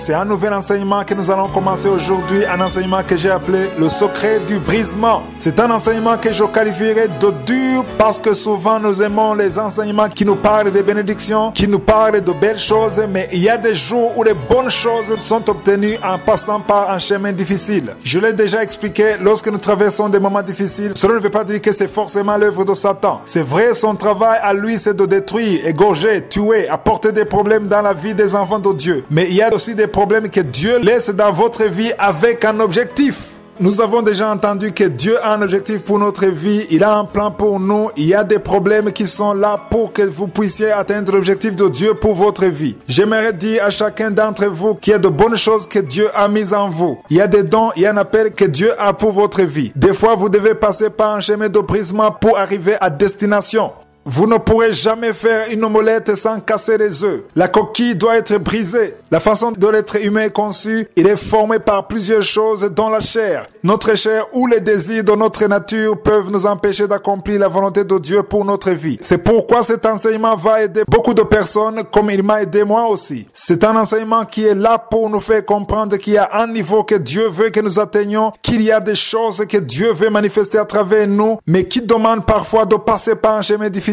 C'est un nouvel enseignement que nous allons commencer aujourd'hui, un enseignement que j'ai appelé le secret du brisement. C'est un enseignement que je qualifierais de dur parce que souvent nous aimons les enseignements qui nous parlent de bénédictions, qui nous parlent de belles choses, mais il y a des jours où les bonnes choses sont obtenues en passant par un chemin difficile. Je l'ai déjà expliqué, lorsque nous traversons des moments difficiles, cela ne veut pas dire que c'est forcément l'œuvre de Satan. C'est vrai, son travail à lui c'est de détruire, égorger, tuer, apporter des problèmes dans la vie des enfants de Dieu. Mais il y a aussi des problèmes que Dieu laisse dans votre vie avec un objectif. Nous avons déjà entendu que Dieu a un objectif pour notre vie, il a un plan pour nous, il y a des problèmes qui sont là pour que vous puissiez atteindre l'objectif de Dieu pour votre vie. J'aimerais dire à chacun d'entre vous qu'il y a de bonnes choses que Dieu a mises en vous. Il y a des dons, il y a un appel que Dieu a pour votre vie. Des fois, vous devez passer par un chemin de brisement pour arriver à destination. Vous ne pourrez jamais faire une omelette sans casser les œufs. La coquille doit être brisée. La façon dont l'être humain est conçu, il est formé par plusieurs choses dont la chair. Notre chair ou les désirs de notre nature peuvent nous empêcher d'accomplir la volonté de Dieu pour notre vie. C'est pourquoi cet enseignement va aider beaucoup de personnes comme il m'a aidé moi aussi. C'est un enseignement qui est là pour nous faire comprendre qu'il y a un niveau que Dieu veut que nous atteignions, qu'il y a des choses que Dieu veut manifester à travers nous, mais qui demandent parfois de passer par un chemin difficile.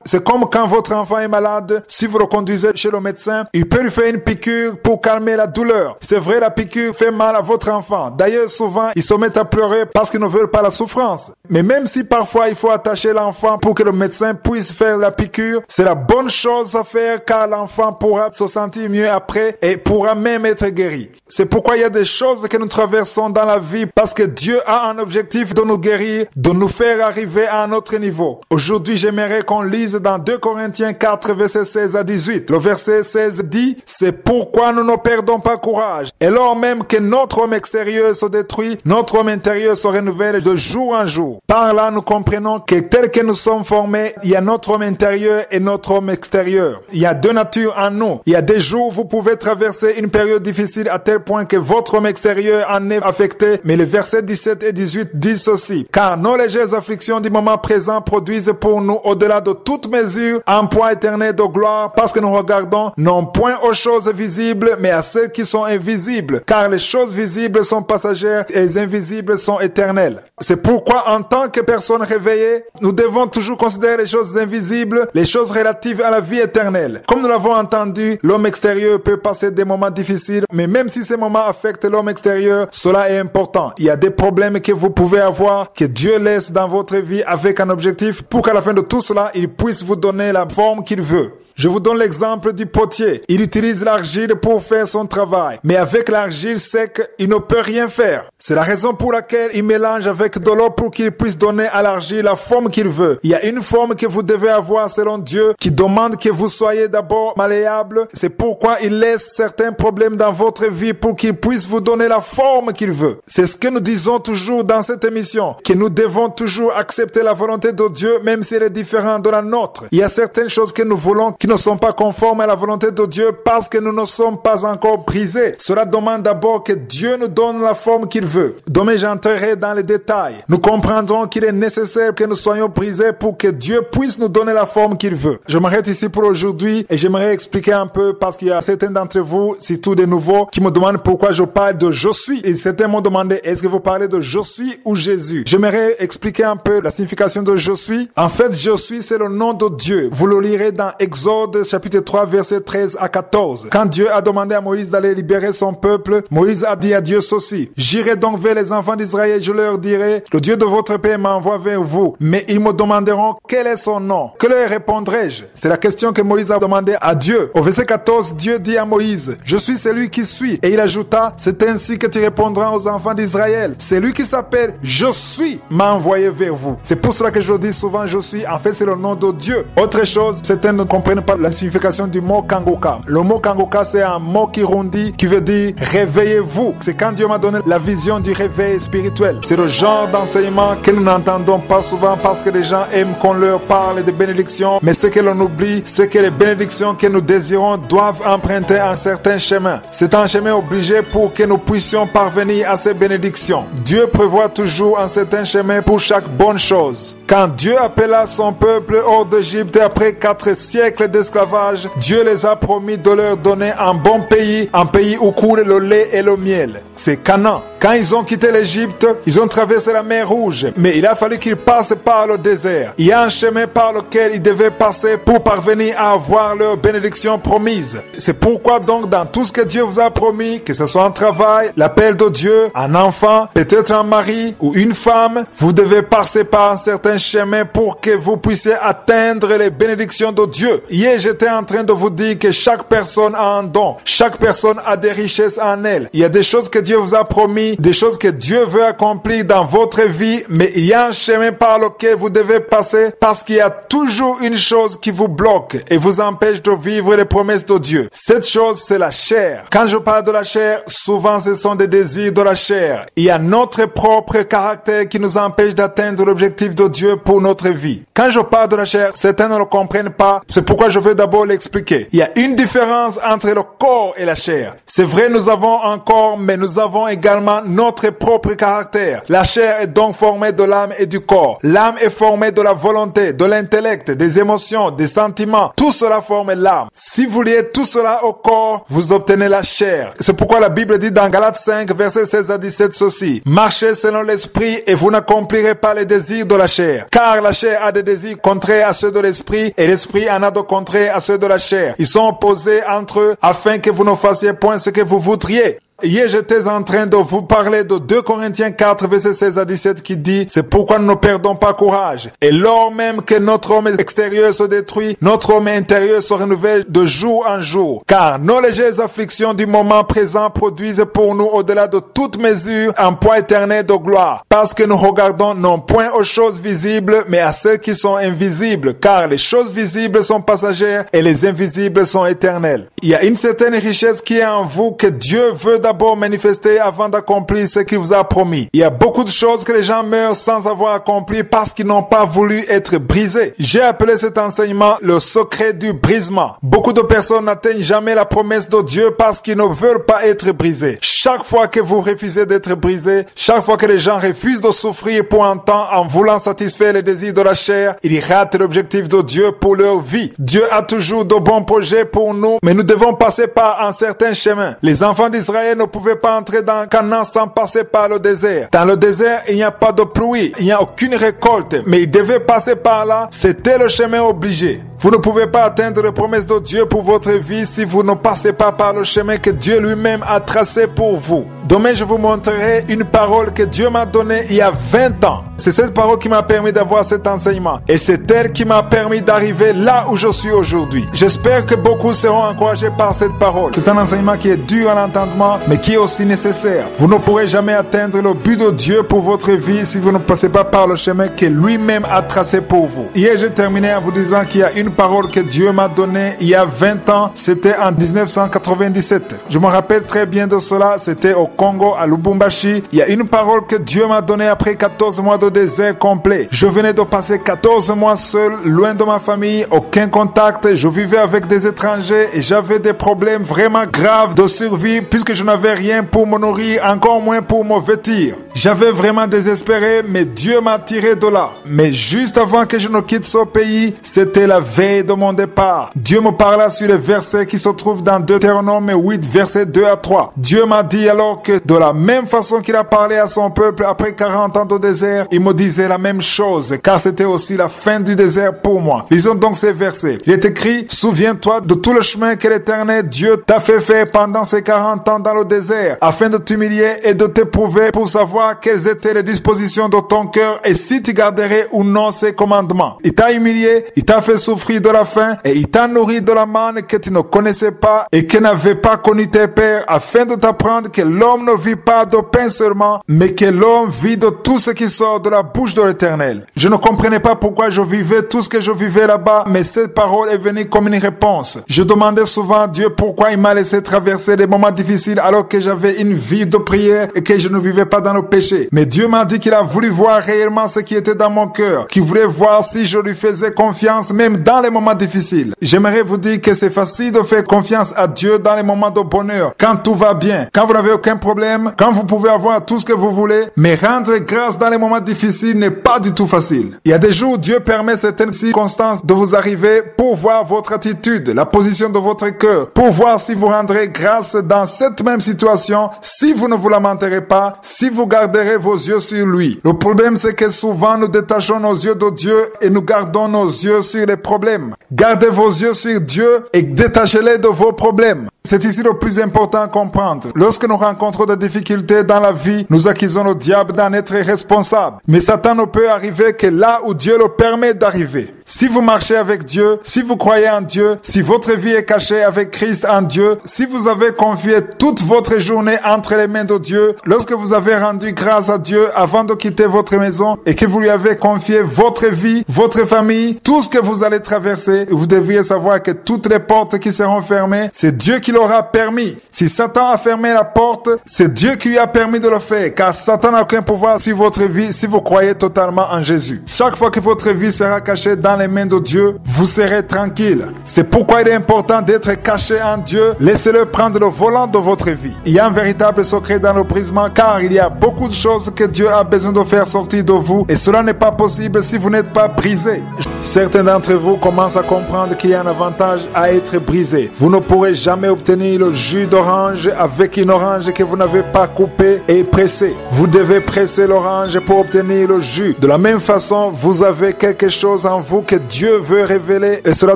C'est comme quand votre enfant est malade, si vous le conduisez chez le médecin, il peut lui faire une piqûre pour calmer la douleur. C'est vrai, la piqûre fait mal à votre enfant. D'ailleurs, souvent, ils se mettent à pleurer parce qu'ils ne veulent pas la souffrance. Mais même si parfois il faut attacher l'enfant pour que le médecin puisse faire la piqûre, c'est la bonne chose à faire car l'enfant pourra se sentir mieux après et pourra même être guéri. C'est pourquoi il y a des choses que nous traversons dans la vie parce que Dieu a un objectif de nous guérir, de nous faire arriver à un autre niveau. Aujourd'hui, j'aimerais qu'on lise dans 2 Corinthiens 4, versets 16 à 18. Le verset 16 dit « C'est pourquoi nous ne perdons pas courage. Et lors même que notre homme extérieur se détruit, notre homme intérieur se renouvelle de jour en jour. Par là, nous comprenons que tel que nous sommes formés, il y a notre homme intérieur et notre homme extérieur. Il y a deux natures en nous. Il y a des jours où vous pouvez traverser une période difficile à tel point que votre homme extérieur en est affecté. Mais les versets 17 et 18 disent ceci. « Car nos légères afflictions du moment présent produisent pour nous au-delà de toute mesure un poids éternel de gloire parce que nous regardons non point aux choses visibles mais à celles qui sont invisibles car les choses visibles sont passagères et les invisibles sont éternelles. C'est pourquoi en tant que personnes réveillées, nous devons toujours considérer les choses invisibles, les choses relatives à la vie éternelle. Comme nous l'avons entendu, l'homme extérieur peut passer des moments difficiles, mais même si ces moments affectent l'homme extérieur, cela est important. Il y a des problèmes que vous pouvez avoir, que Dieu laisse dans votre vie avec un objectif pour qu'à la fin de tout cela, il puisse vous donner la forme qu'il veut. Je vous donne l'exemple du potier. Il utilise l'argile pour faire son travail. Mais avec l'argile sec, il ne peut rien faire. C'est la raison pour laquelle il mélange avec de l'eau pour qu'il puisse donner à l'argile la forme qu'il veut. Il y a une forme que vous devez avoir selon Dieu qui demande que vous soyez d'abord malléable. C'est pourquoi il laisse certains problèmes dans votre vie pour qu'il puisse vous donner la forme qu'il veut. C'est ce que nous disons toujours dans cette émission, que nous devons toujours accepter la volonté de Dieu même si elle est différente de la nôtre. Il y a certaines choses que nous voulons qui ne sont pas conformes à la volonté de Dieu parce que nous ne sommes pas encore brisés. Cela demande d'abord que Dieu nous donne la forme qu'il veut. Demain, j'entrerai dans les détails. Nous comprendrons qu'il est nécessaire que nous soyons brisés pour que Dieu puisse nous donner la forme qu'il veut. Je m'arrête ici pour aujourd'hui et j'aimerais expliquer un peu parce qu'il y a certains d'entre vous, surtout des nouveaux, qui me demandent pourquoi je parle de je suis. Et certains m'ont demandé, est-ce que vous parlez de je suis ou Jésus? J'aimerais expliquer un peu la signification de je suis. En fait, je suis, c'est le nom de Dieu. Vous le lirez dans Exode chapitre 3 verset 13 à 14. Quand Dieu a demandé à Moïse d'aller libérer son peuple, Moïse a dit à Dieu ceci: J'irai donc vers les enfants d'Israël, je leur dirai, le Dieu de votre père m'envoie vers vous, mais ils me demanderont quel est son nom. Que leur répondrai-je? C'est la question que Moïse a demandé à Dieu. Au verset 14, Dieu dit à Moïse: Je suis celui qui suis. Et il ajouta: C'est ainsi que tu répondras aux enfants d'Israël. C'est lui qui s'appelle Je suis m'a envoyé vers vous. C'est pour cela que je dis souvent je suis. En fait, c'est le nom de Dieu. Autre chose, certains ne comprennent pas la signification du mot Kangoka. Le mot Kangoka, c'est un mot kirundi qui veut dire réveillez-vous. C'est quand Dieu m'a donné la vision du réveil spirituel. C'est le genre d'enseignement que nous n'entendons pas souvent parce que les gens aiment qu'on leur parle de bénédictions, mais ce que l'on oublie, c'est que les bénédictions que nous désirons doivent emprunter un certain chemin. C'est un chemin obligé pour que nous puissions parvenir à ces bénédictions. Dieu prévoit toujours un certain chemin pour chaque bonne chose. Quand Dieu appela son peuple hors d'Égypte après 4 siècles de d'esclavage, Dieu les a promis de leur donner un bon pays, un pays où coule le lait et le miel. C'est Canaan. Quand ils ont quitté l'Égypte, ils ont traversé la mer Rouge, mais il a fallu qu'ils passent par le désert. Il y a un chemin par lequel ils devaient passer pour parvenir à avoir leur bénédiction promise. C'est pourquoi donc dans tout ce que Dieu vous a promis, que ce soit un travail, l'appel de Dieu, un enfant, peut-être un mari ou une femme, vous devez passer par un certain chemin pour que vous puissiez atteindre les bénédictions de Dieu. Hier, j'étais en train de vous dire que chaque personne a un don. Chaque personne a des richesses en elle. Il y a des choses que Dieu vous a promis, des choses que Dieu veut accomplir dans votre vie, mais il y a un chemin par lequel vous devez passer parce qu'il y a toujours une chose qui vous bloque et vous empêche de vivre les promesses de Dieu. Cette chose, c'est la chair. Quand je parle de la chair, souvent ce sont des désirs de la chair. Il y a notre propre caractère qui nous empêche d'atteindre l'objectif de Dieu pour notre vie. Quand je parle de la chair, certains ne le comprennent pas. C'est pourquoi je veux d'abord l'expliquer. Il y a une différence entre le corps et la chair. C'est vrai, nous avons un corps, mais nous avons également notre propre caractère. La chair est donc formée de l'âme et du corps. L'âme est formée de la volonté, de l'intellect, des émotions, des sentiments. Tout cela forme l'âme. Si vous liez tout cela au corps, vous obtenez la chair. C'est pourquoi la Bible dit dans Galates 5, versets 16 à 17 ceci. Marchez selon l'esprit et vous n'accomplirez pas les désirs de la chair. Car la chair a des désirs contraires à ceux de l'esprit et l'esprit en a de contraires à ceux de la chair. Ils sont opposés entre eux afin que vous ne fassiez point ce que vous voudriez. Hier, j'étais en train de vous parler de 2 Corinthiens 4, versets 16 à 17 qui dit « C'est pourquoi nous ne perdons pas courage. Et lors même que notre homme extérieur se détruit, notre homme intérieur se renouvelle de jour en jour. Car nos légères afflictions du moment présent produisent pour nous au-delà de toute mesure un poids éternel de gloire. Parce que nous regardons non point aux choses visibles, mais à celles qui sont invisibles. Car les choses visibles sont passagères et les invisibles sont éternelles. » Il y a une certaine richesse qui est en vous que Dieu veut d'abord manifester avant d'accomplir ce qu'il vous a promis. Il y a beaucoup de choses que les gens meurent sans avoir accompli parce qu'ils n'ont pas voulu être brisés. J'ai appelé cet enseignement le secret du brisement. Beaucoup de personnes n'atteignent jamais la promesse de Dieu parce qu'ils ne veulent pas être brisés. Chaque fois que vous refusez d'être brisés, chaque fois que les gens refusent de souffrir pour un temps en voulant satisfaire les désirs de la chair, ils ratent l'objectif de Dieu pour leur vie. Dieu a toujours de bons projets pour nous, mais nous devons passer par un certain chemin. Les enfants d'Israël ne pouvaient pas entrer dans Canaan sans passer par le désert. Dans le désert, il n'y a pas de pluie, il n'y a aucune récolte, mais ils devaient passer par là. C'était le chemin obligé. Vous ne pouvez pas atteindre les promesses de Dieu pour votre vie si vous ne passez pas par le chemin que Dieu lui-même a tracé pour vous. Demain, je vous montrerai une parole que Dieu m'a donnée il y a 20 ans. C'est cette parole qui m'a permis d'avoir cet enseignement. Et c'est elle qui m'a permis d'arriver là où je suis aujourd'hui. J'espère que beaucoup seront encouragés par cette parole. C'est un enseignement qui est dur à l'entendement, mais qui est aussi nécessaire. Vous ne pourrez jamais atteindre le but de Dieu pour votre vie si vous ne passez pas par le chemin que lui-même a tracé pour vous. Hier, j'ai terminé en vous disant qu'il y a une parole que Dieu m'a donnée il y a 20 ans. C'était en 1997. Je me rappelle très bien de cela. C'était au Congo, à Lubumbashi. Il y a une parole que Dieu m'a donnée après 14 mois de désert complet. Je venais de passer 14 mois seul, loin de ma famille, aucun contact. Je vivais avec des étrangers et j'avais des problèmes vraiment graves de survie puisque je n'avais rien pour me nourrir, encore moins pour me vêtir. J'avais vraiment désespéré, mais Dieu m'a tiré de là. Mais juste avant que je ne quitte ce pays, c'était la veille de mon départ. Dieu me parla sur les versets qui se trouvent dans Deutéronome 8, versets 2 à 3. Dieu m'a dit alors que de la même façon qu'il a parlé à son peuple après 40 ans de désert, il me disait la même chose, car c'était aussi la fin du désert pour moi. Lisons donc ces versets. Il est écrit, « Souviens-toi de tout le chemin que l'Éternel Dieu t'a fait faire pendant ces 40 ans dans le désert, afin de t'humilier et de t'éprouver pour savoir quelles étaient les dispositions de ton cœur et si tu garderais ou non ses commandements. Il t'a humilié, il t'a fait souffrir de la faim et il t'a nourri de la manne que tu ne connaissais pas et que n'avaient pas connu tes pères, afin de t'apprendre que l'homme ne vit pas de pain seulement, mais que l'homme vit de tout ce qui sort de la bouche de l'Éternel. » Je ne comprenais pas pourquoi je vivais tout ce que je vivais là-bas, mais cette parole est venue comme une réponse. Je demandais souvent à Dieu pourquoi il m'a laissé traverser des moments difficiles alors que j'avais une vie de prière et que je ne vivais pas dans le péché. Mais Dieu m'a dit qu'il a voulu voir réellement ce qui était dans mon cœur, qu'il voulait voir si je lui faisais confiance même dans les moments difficiles. J'aimerais vous dire que c'est facile de faire confiance à Dieu dans les moments de bonheur, quand tout va bien, quand vous n'avez aucun problème problèmes, quand vous pouvez avoir tout ce que vous voulez, mais rendre grâce dans les moments difficiles n'est pas du tout facile. Il y a des jours où Dieu permet certaines circonstances de vous arriver pour voir votre attitude, la position de votre cœur, pour voir si vous rendrez grâce dans cette même situation, si vous ne vous lamenterez pas, si vous garderez vos yeux sur lui. Le problème, c'est que souvent nous détachons nos yeux de Dieu et nous gardons nos yeux sur les problèmes. Gardez vos yeux sur Dieu et détachez-les de vos problèmes. C'est ici le plus important à comprendre. Lorsque nous rencontrons des difficultés dans la vie, nous accusons le diable d'en être responsable. Mais Satan ne peut arriver que là où Dieu le permet d'arriver. Si vous marchez avec Dieu, si vous croyez en Dieu, si votre vie est cachée avec Christ en Dieu, si vous avez confié toute votre journée entre les mains de Dieu, lorsque vous avez rendu grâce à Dieu avant de quitter votre maison et que vous lui avez confié votre vie, votre famille, tout ce que vous allez traverser, vous devriez savoir que toutes les portes qui seront fermées, c'est Dieu qui l'aura permis. Si Satan a fermé la porte, c'est Dieu qui lui a permis de le faire, car Satan n'a aucun pouvoir sur votre vie si vous croyez totalement en Jésus. Chaque fois que votre vie sera cachée dans les mains de Dieu, vous serez tranquille. C'est pourquoi il est important d'être caché en Dieu. Laissez-le prendre le volant de votre vie. Il y a un véritable secret dans le brisement, car il y a beaucoup de choses que Dieu a besoin de faire sortir de vous, et cela n'est pas possible si vous n'êtes pas brisé. Certains d'entre vous commencent à comprendre qu'il y a un avantage à être brisé. Vous ne pourrez jamais obtenir le jus d'orange avec une orange que vous n'avez pas coupée et pressée. Vous devez presser l'orange pour obtenir le jus. De la même façon, vous avez quelque chose en vous que Dieu veut révéler, et cela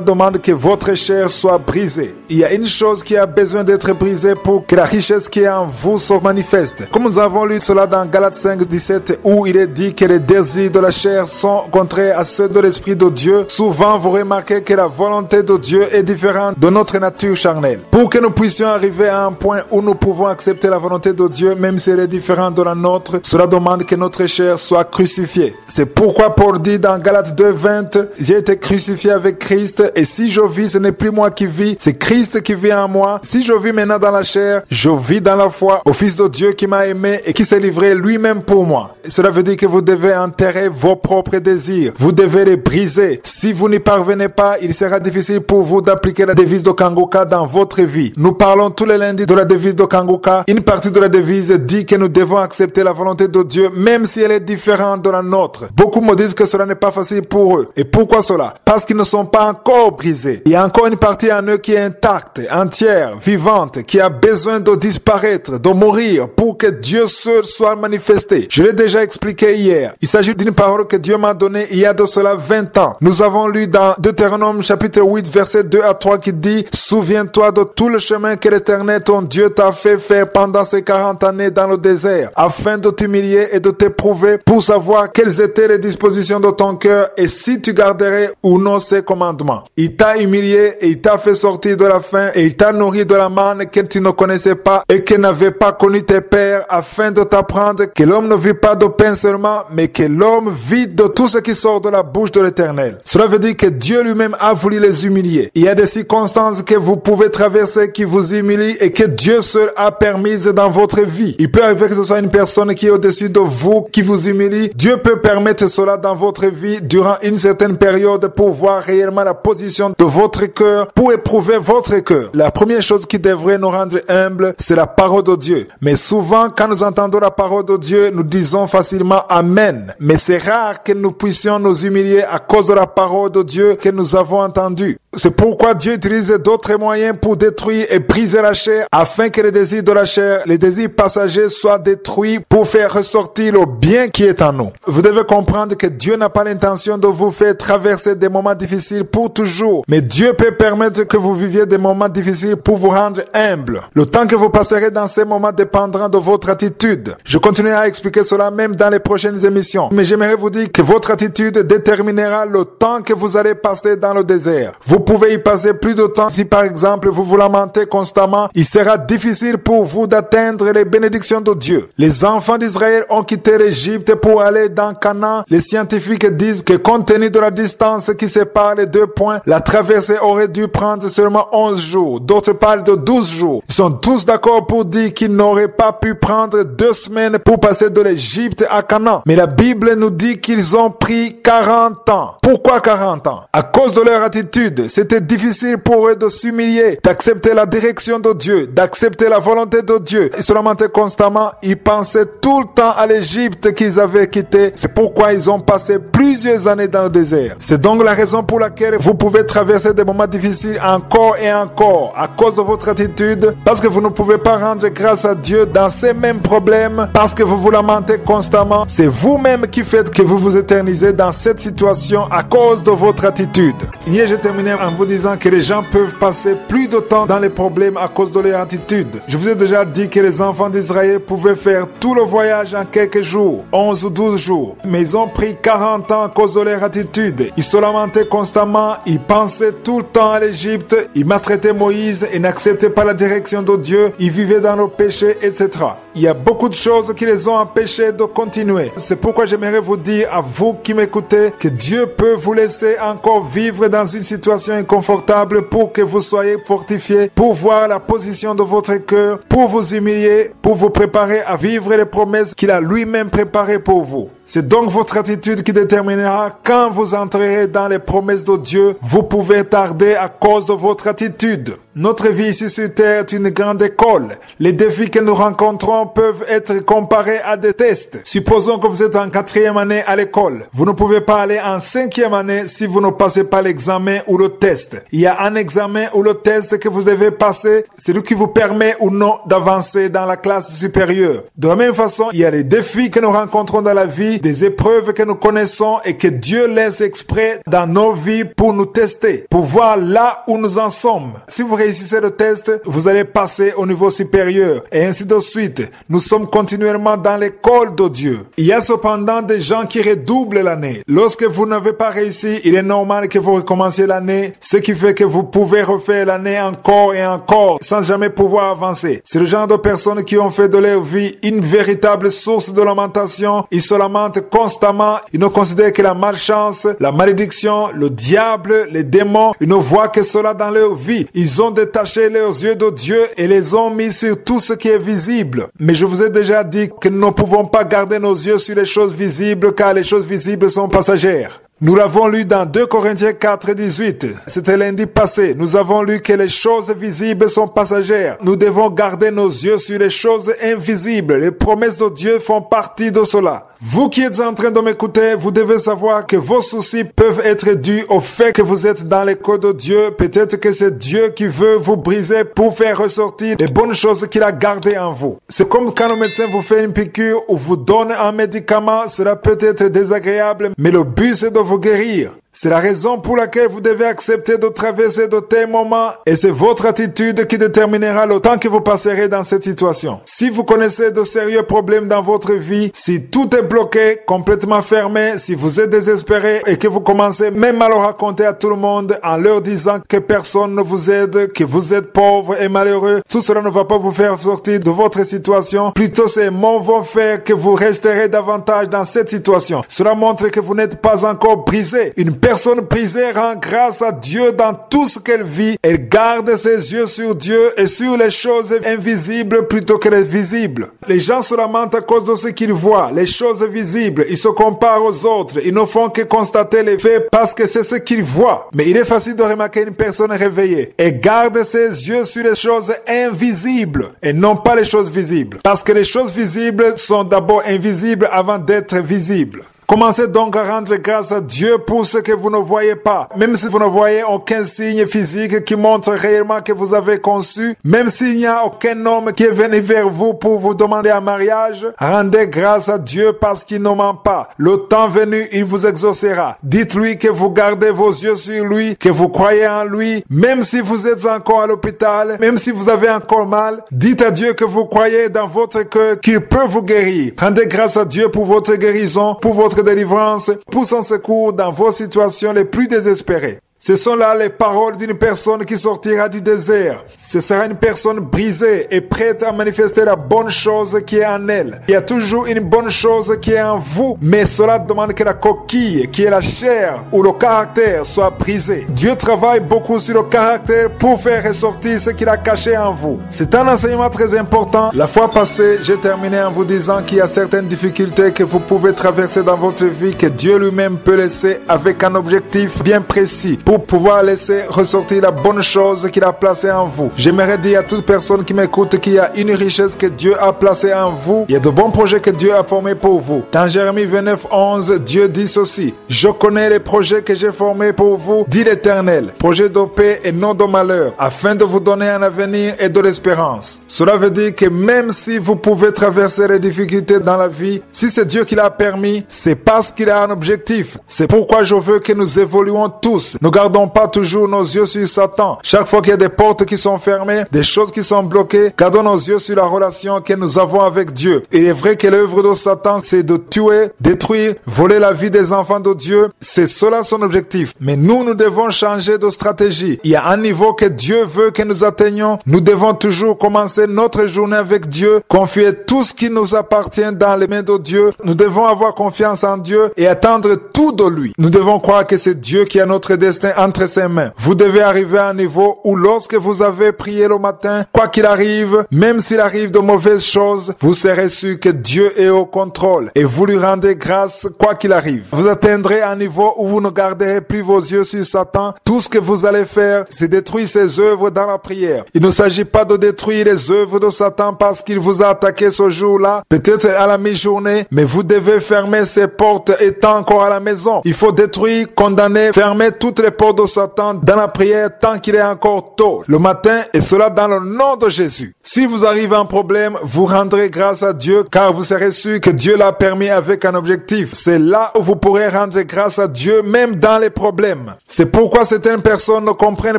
demande que votre chair soit brisée. Il y a une chose qui a besoin d'être brisée pour que la richesse qui est en vous se manifeste. Comme nous avons lu cela dans Galates 5:17, où il est dit que les désirs de la chair sont contraires à ceux de l'esprit de Dieu. Souvent, vous remarquez que la volonté de Dieu est différente de notre nature charnelle. Pour que nous puissions arriver à un point où nous pouvons accepter la volonté de Dieu, même si elle est différente de la nôtre, cela demande que notre chair soit crucifiée. C'est pourquoi Paul dit dans Galates 2:20, j'ai été crucifié avec Christ, et si je vis, ce n'est plus moi qui vis, c'est Christ qui vit en moi. Si je vis maintenant dans la chair, je vis dans la foi au Fils de Dieu qui m'a aimé et qui s'est livré lui-même pour moi. Et cela veut dire que vous devez enterrer vos propres désirs. Vous devez les briser. Si vous n'y parvenez pas, il sera difficile pour vous d'appliquer la devise de Kanguka dans votre vie. Nous parlons tous les lundis de la devise de Kanguka. Une partie de la devise dit que nous devons accepter la volonté de Dieu, même si elle est différente de la nôtre. Beaucoup me disent que cela n'est pas facile pour eux. Et pourquoi cela? Parce qu'ils ne sont pas encore brisés. Il y a encore une partie en eux qui est intacte, entière, vivante, qui a besoin de disparaître, de mourir pour que Dieu seul soit manifesté. Je l'ai déjà expliqué hier. Il s'agit d'une parole que Dieu m'a donnée il y a de cela 20 ans. Nous avons lu dans Deutéronome chapitre 8 verset 2 à 3 qui dit: souviens-toi de tout le chemin que l'Éternel ton Dieu t'a fait faire pendant ces 40 années dans le désert, afin de t'humilier et de t'éprouver pour savoir quelles étaient les dispositions de ton cœur et si tu garderais ou non ses commandements. Il t'a humilié et il t'a fait sortir de la faim et il t'a nourri de la manne que tu ne connaissais pas et que n'avaient pas connu tes pères, afin de t'apprendre que l'homme ne vit pas de pain seulement, mais que l'homme vit de tout ce qui sort de la bouche de l'Éternel. Cela veut dire que Dieu lui-même a voulu les humilier. Il y a des circonstances que vous pouvez traverser qui vous humilient et que Dieu seul a permises dans votre vie. Il peut arriver que ce soit une personne qui est au-dessus de vous qui vous humilie. Dieu peut permettre cela dans votre vie durant une certaine période pour voir réellement la position de votre cœur, pour éprouver votre cœur. La première chose qui devrait nous rendre humbles, c'est la parole de Dieu. Mais souvent, quand nous entendons la parole de Dieu, nous disons facilement Amen. Mais c'est rare que nous puissions nous humilier à cause de la parole de Dieu que nous avons entendue. C'est pourquoi Dieu utilise d'autres moyens pour détruire et briser la chair, afin que les désirs de la chair, les désirs passagers soient détruits pour faire ressortir le bien qui est en nous. Vous devez comprendre que Dieu n'a pas l'intention de vous faire traverser des moments difficiles pour toujours, mais Dieu peut permettre que vous viviez des moments difficiles pour vous rendre humble. Le temps que vous passerez dans ces moments dépendra de votre attitude. Je continuerai à expliquer cela même dans les prochaines émissions, mais j'aimerais vous dire que votre attitude déterminera le temps que vous allez passer dans le désert. Vous pouvez y passer plus de temps si par exemple vous vous lamentez constamment. Il sera difficile pour vous d'atteindre les bénédictions de Dieu. Les enfants d'Israël ont quitté l'Égypte pour aller dans Canaan. Les scientifiques disent que compte tenu de la distance qui sépare les deux points, la traversée aurait dû prendre seulement 11 jours. D'autres parlent de 12 jours. Ils sont tous d'accord pour dire qu'ils n'auraient pas pu prendre 2 semaines pour passer de l'Égypte à Canaan. Mais la Bible nous dit qu'ils ont pris 40 ans. Pourquoi 40 ans? À cause de leur attitude. c'était difficile pour eux de s'humilier, d'accepter la direction de Dieu, d'accepter la volonté de Dieu. Ils se lamentaient constamment, ils pensaient tout le temps à l'Égypte qu'ils avaient quittée. C'est pourquoi ils ont passé plusieurs années dans le désert. C'est donc la raison pour laquelle vous pouvez traverser des moments difficiles encore et encore à cause de votre attitude, parce que vous ne pouvez pas rendre grâce à Dieu dans ces mêmes problèmes, parce que vous vous lamentez constamment. C'est vous-même qui faites que vous vous éternisez dans cette situation à cause de votre attitude. Hier, j'ai terminé en vous disant que les gens peuvent passer plus de temps dans les problèmes à cause de leur attitude. Je vous ai déjà dit que les enfants d'Israël pouvaient faire tout le voyage en quelques jours, 11 ou 12 jours. Mais ils ont pris 40 ans à cause de leur attitude. Ils se lamentaient constamment, ils pensaient tout le temps à l'Égypte, ils maltraitaient Moïse et n'acceptaient pas la direction de Dieu, ils vivaient dans le péché, etc. Il y a beaucoup de choses qui les ont empêchés de continuer. C'est pourquoi j'aimerais vous dire à vous qui m'écoutez que Dieu peut vous laisser encore vivre dans une situation inconfortable pour que vous soyez fortifiés, pour voir la position de votre cœur, pour vous humilier, pour vous préparer à vivre les promesses qu'il a lui-même préparées pour vous. C'est donc votre attitude qui déterminera quand vous entrerez dans les promesses de Dieu. Vous pouvez tarder à cause de votre attitude. Notre vie ici sur Terre est une grande école. Les défis que nous rencontrons peuvent être comparés à des tests. Supposons que vous êtes en 4e année à l'école. Vous ne pouvez pas aller en 5e année si vous ne passez pas l'examen ou le test. Il y a un examen ou le test que vous devez passer. C'est lui qui vous permet ou non d'avancer dans la classe supérieure. De la même façon, il y a les défis que nous rencontrons dans la vie, des épreuves que nous connaissons et que Dieu laisse exprès dans nos vies pour nous tester, pour voir là où nous en sommes. Si vous réussissez le test, vous allez passer au niveau supérieur et ainsi de suite. Nous sommes continuellement dans l'école de Dieu. Il y a cependant des gens qui redoublent l'année. Lorsque vous n'avez pas réussi, il est normal que vous recommenciez l'année, ce qui fait que vous pouvez refaire l'année encore et encore sans jamais pouvoir avancer. C'est le genre de personnes qui ont fait de leur vie une véritable source de lamentation. Ils se lamentent constamment, ils ne considèrent que la malchance, la malédiction, le diable, les démons, ils ne voient que cela dans leur vie. Ils ont détaché leurs yeux de Dieu et les ont mis sur tout ce qui est visible. Mais je vous ai déjà dit que nous ne pouvons pas garder nos yeux sur les choses visibles car les choses visibles sont passagères. Nous l'avons lu dans 2 Corinthiens 4, 18. C'était lundi passé. Nous avons lu que les choses visibles sont passagères. Nous devons garder nos yeux sur les choses invisibles. Les promesses de Dieu font partie de cela. Vous qui êtes en train de m'écouter, vous devez savoir que vos soucis peuvent être dus au fait que vous êtes dans l'école de Dieu. Peut-être que c'est Dieu qui veut vous briser pour faire ressortir les bonnes choses qu'il a gardées en vous. C'est comme quand le médecin vous fait une piqûre ou vous donne un médicament. Cela peut être désagréable, mais le but c'est de vous guérir. C'est la raison pour laquelle vous devez accepter de traverser de tels moments et c'est votre attitude qui déterminera le temps que vous passerez dans cette situation. Si vous connaissez de sérieux problèmes dans votre vie, si tout est bloqué, complètement fermé, si vous êtes désespéré et que vous commencez même à le raconter à tout le monde en leur disant que personne ne vous aide, que vous êtes pauvre et malheureux, tout cela ne va pas vous faire sortir de votre situation. Plutôt ces mots vont faire que vous resterez davantage dans cette situation. Cela montre que vous n'êtes pas encore brisé. Une personne brisée rend grâce à Dieu dans tout ce qu'elle vit. Elle garde ses yeux sur Dieu et sur les choses invisibles plutôt que les visibles. Les gens se lamentent à cause de ce qu'ils voient, les choses visibles. Ils se comparent aux autres. Ils ne font que constater les faits parce que c'est ce qu'ils voient. Mais il est facile de remarquer une personne réveillée. Elle garde ses yeux sur les choses invisibles et non pas les choses visibles. Parce que les choses visibles sont d'abord invisibles avant d'être visibles. Commencez donc à rendre grâce à Dieu pour ce que vous ne voyez pas. Même si vous ne voyez aucun signe physique qui montre réellement que vous avez conçu, même s'il n'y a aucun homme qui est venu vers vous pour vous demander un mariage, rendez grâce à Dieu parce qu'il ne ment pas. Le temps venu, il vous exaucera. Dites-lui que vous gardez vos yeux sur lui, que vous croyez en lui, même si vous êtes encore à l'hôpital, même si vous avez encore mal. Dites à Dieu que vous croyez dans votre cœur qu'il peut vous guérir. Rendez grâce à Dieu pour votre guérison, pour votre délivrance, pour son secours dans vos situations les plus désespérées. Ce sont là les paroles d'une personne qui sortira du désert. Ce sera une personne brisée et prête à manifester la bonne chose qui est en elle. Il y a toujours une bonne chose qui est en vous, mais cela demande que la coquille, qui est la chair ou le caractère, soit brisé. Dieu travaille beaucoup sur le caractère pour faire ressortir ce qu'il a caché en vous. C'est un enseignement très important. La fois passée, j'ai terminé en vous disant qu'il y a certaines difficultés que vous pouvez traverser dans votre vie que Dieu lui-même peut laisser avec un objectif bien précis pour pour pouvoir laisser ressortir la bonne chose qu'il a placée en vous. J'aimerais dire à toute personne qui m'écoute qu'il y a une richesse que Dieu a placée en vous. Il y a de bons projets que Dieu a formés pour vous. Dans Jérémie 29:11, Dieu dit ceci: je connais les projets que j'ai formés pour vous, dit l'Éternel, projets de paix et non de malheur, afin de vous donner un avenir et de l'espérance. Cela veut dire que même si vous pouvez traverser les difficultés dans la vie, si c'est Dieu qui l'a permis, c'est parce qu'il a un objectif. C'est pourquoi je veux que nous évoluons tous. Ne gardons pas toujours nos yeux sur Satan. Chaque fois qu'il y a des portes qui sont fermées, des choses qui sont bloquées, gardons nos yeux sur la relation que nous avons avec Dieu. Il est vrai que l'œuvre de Satan, c'est de tuer, détruire, voler la vie des enfants de Dieu. C'est cela son objectif. Mais nous devons changer de stratégie. Il y a un niveau que Dieu veut que nous atteignions. Nous devons toujours commencer notre journée avec Dieu, confier tout ce qui nous appartient dans les mains de Dieu. Nous devons avoir confiance en Dieu et attendre tout de lui. Nous devons croire que c'est Dieu qui a notre destin entre ses mains. Vous devez arriver à un niveau où lorsque vous avez prié le matin, quoi qu'il arrive, même s'il arrive de mauvaises choses, vous serez sûr que Dieu est au contrôle et vous lui rendez grâce quoi qu'il arrive. Vous atteindrez un niveau où vous ne garderez plus vos yeux sur Satan. Tout ce que vous allez faire, c'est détruire ses œuvres dans la prière. Il ne s'agit pas de détruire les œuvres de Satan parce qu'il vous a attaqué ce jour-là, peut-être à la mi-journée, mais vous devez fermer ses portes étant encore à la maison. Il faut détruire, condamner, fermer toutes les portes de Satan dans la prière tant qu'il est encore tôt, le matin, et cela dans le nom de Jésus. Si vous arrivez à un problème, vous rendrez grâce à Dieu car vous serez sûr que Dieu l'a permis avec un objectif. C'est là où vous pourrez rendre grâce à Dieu même dans les problèmes. C'est pourquoi certaines personnes ne comprennent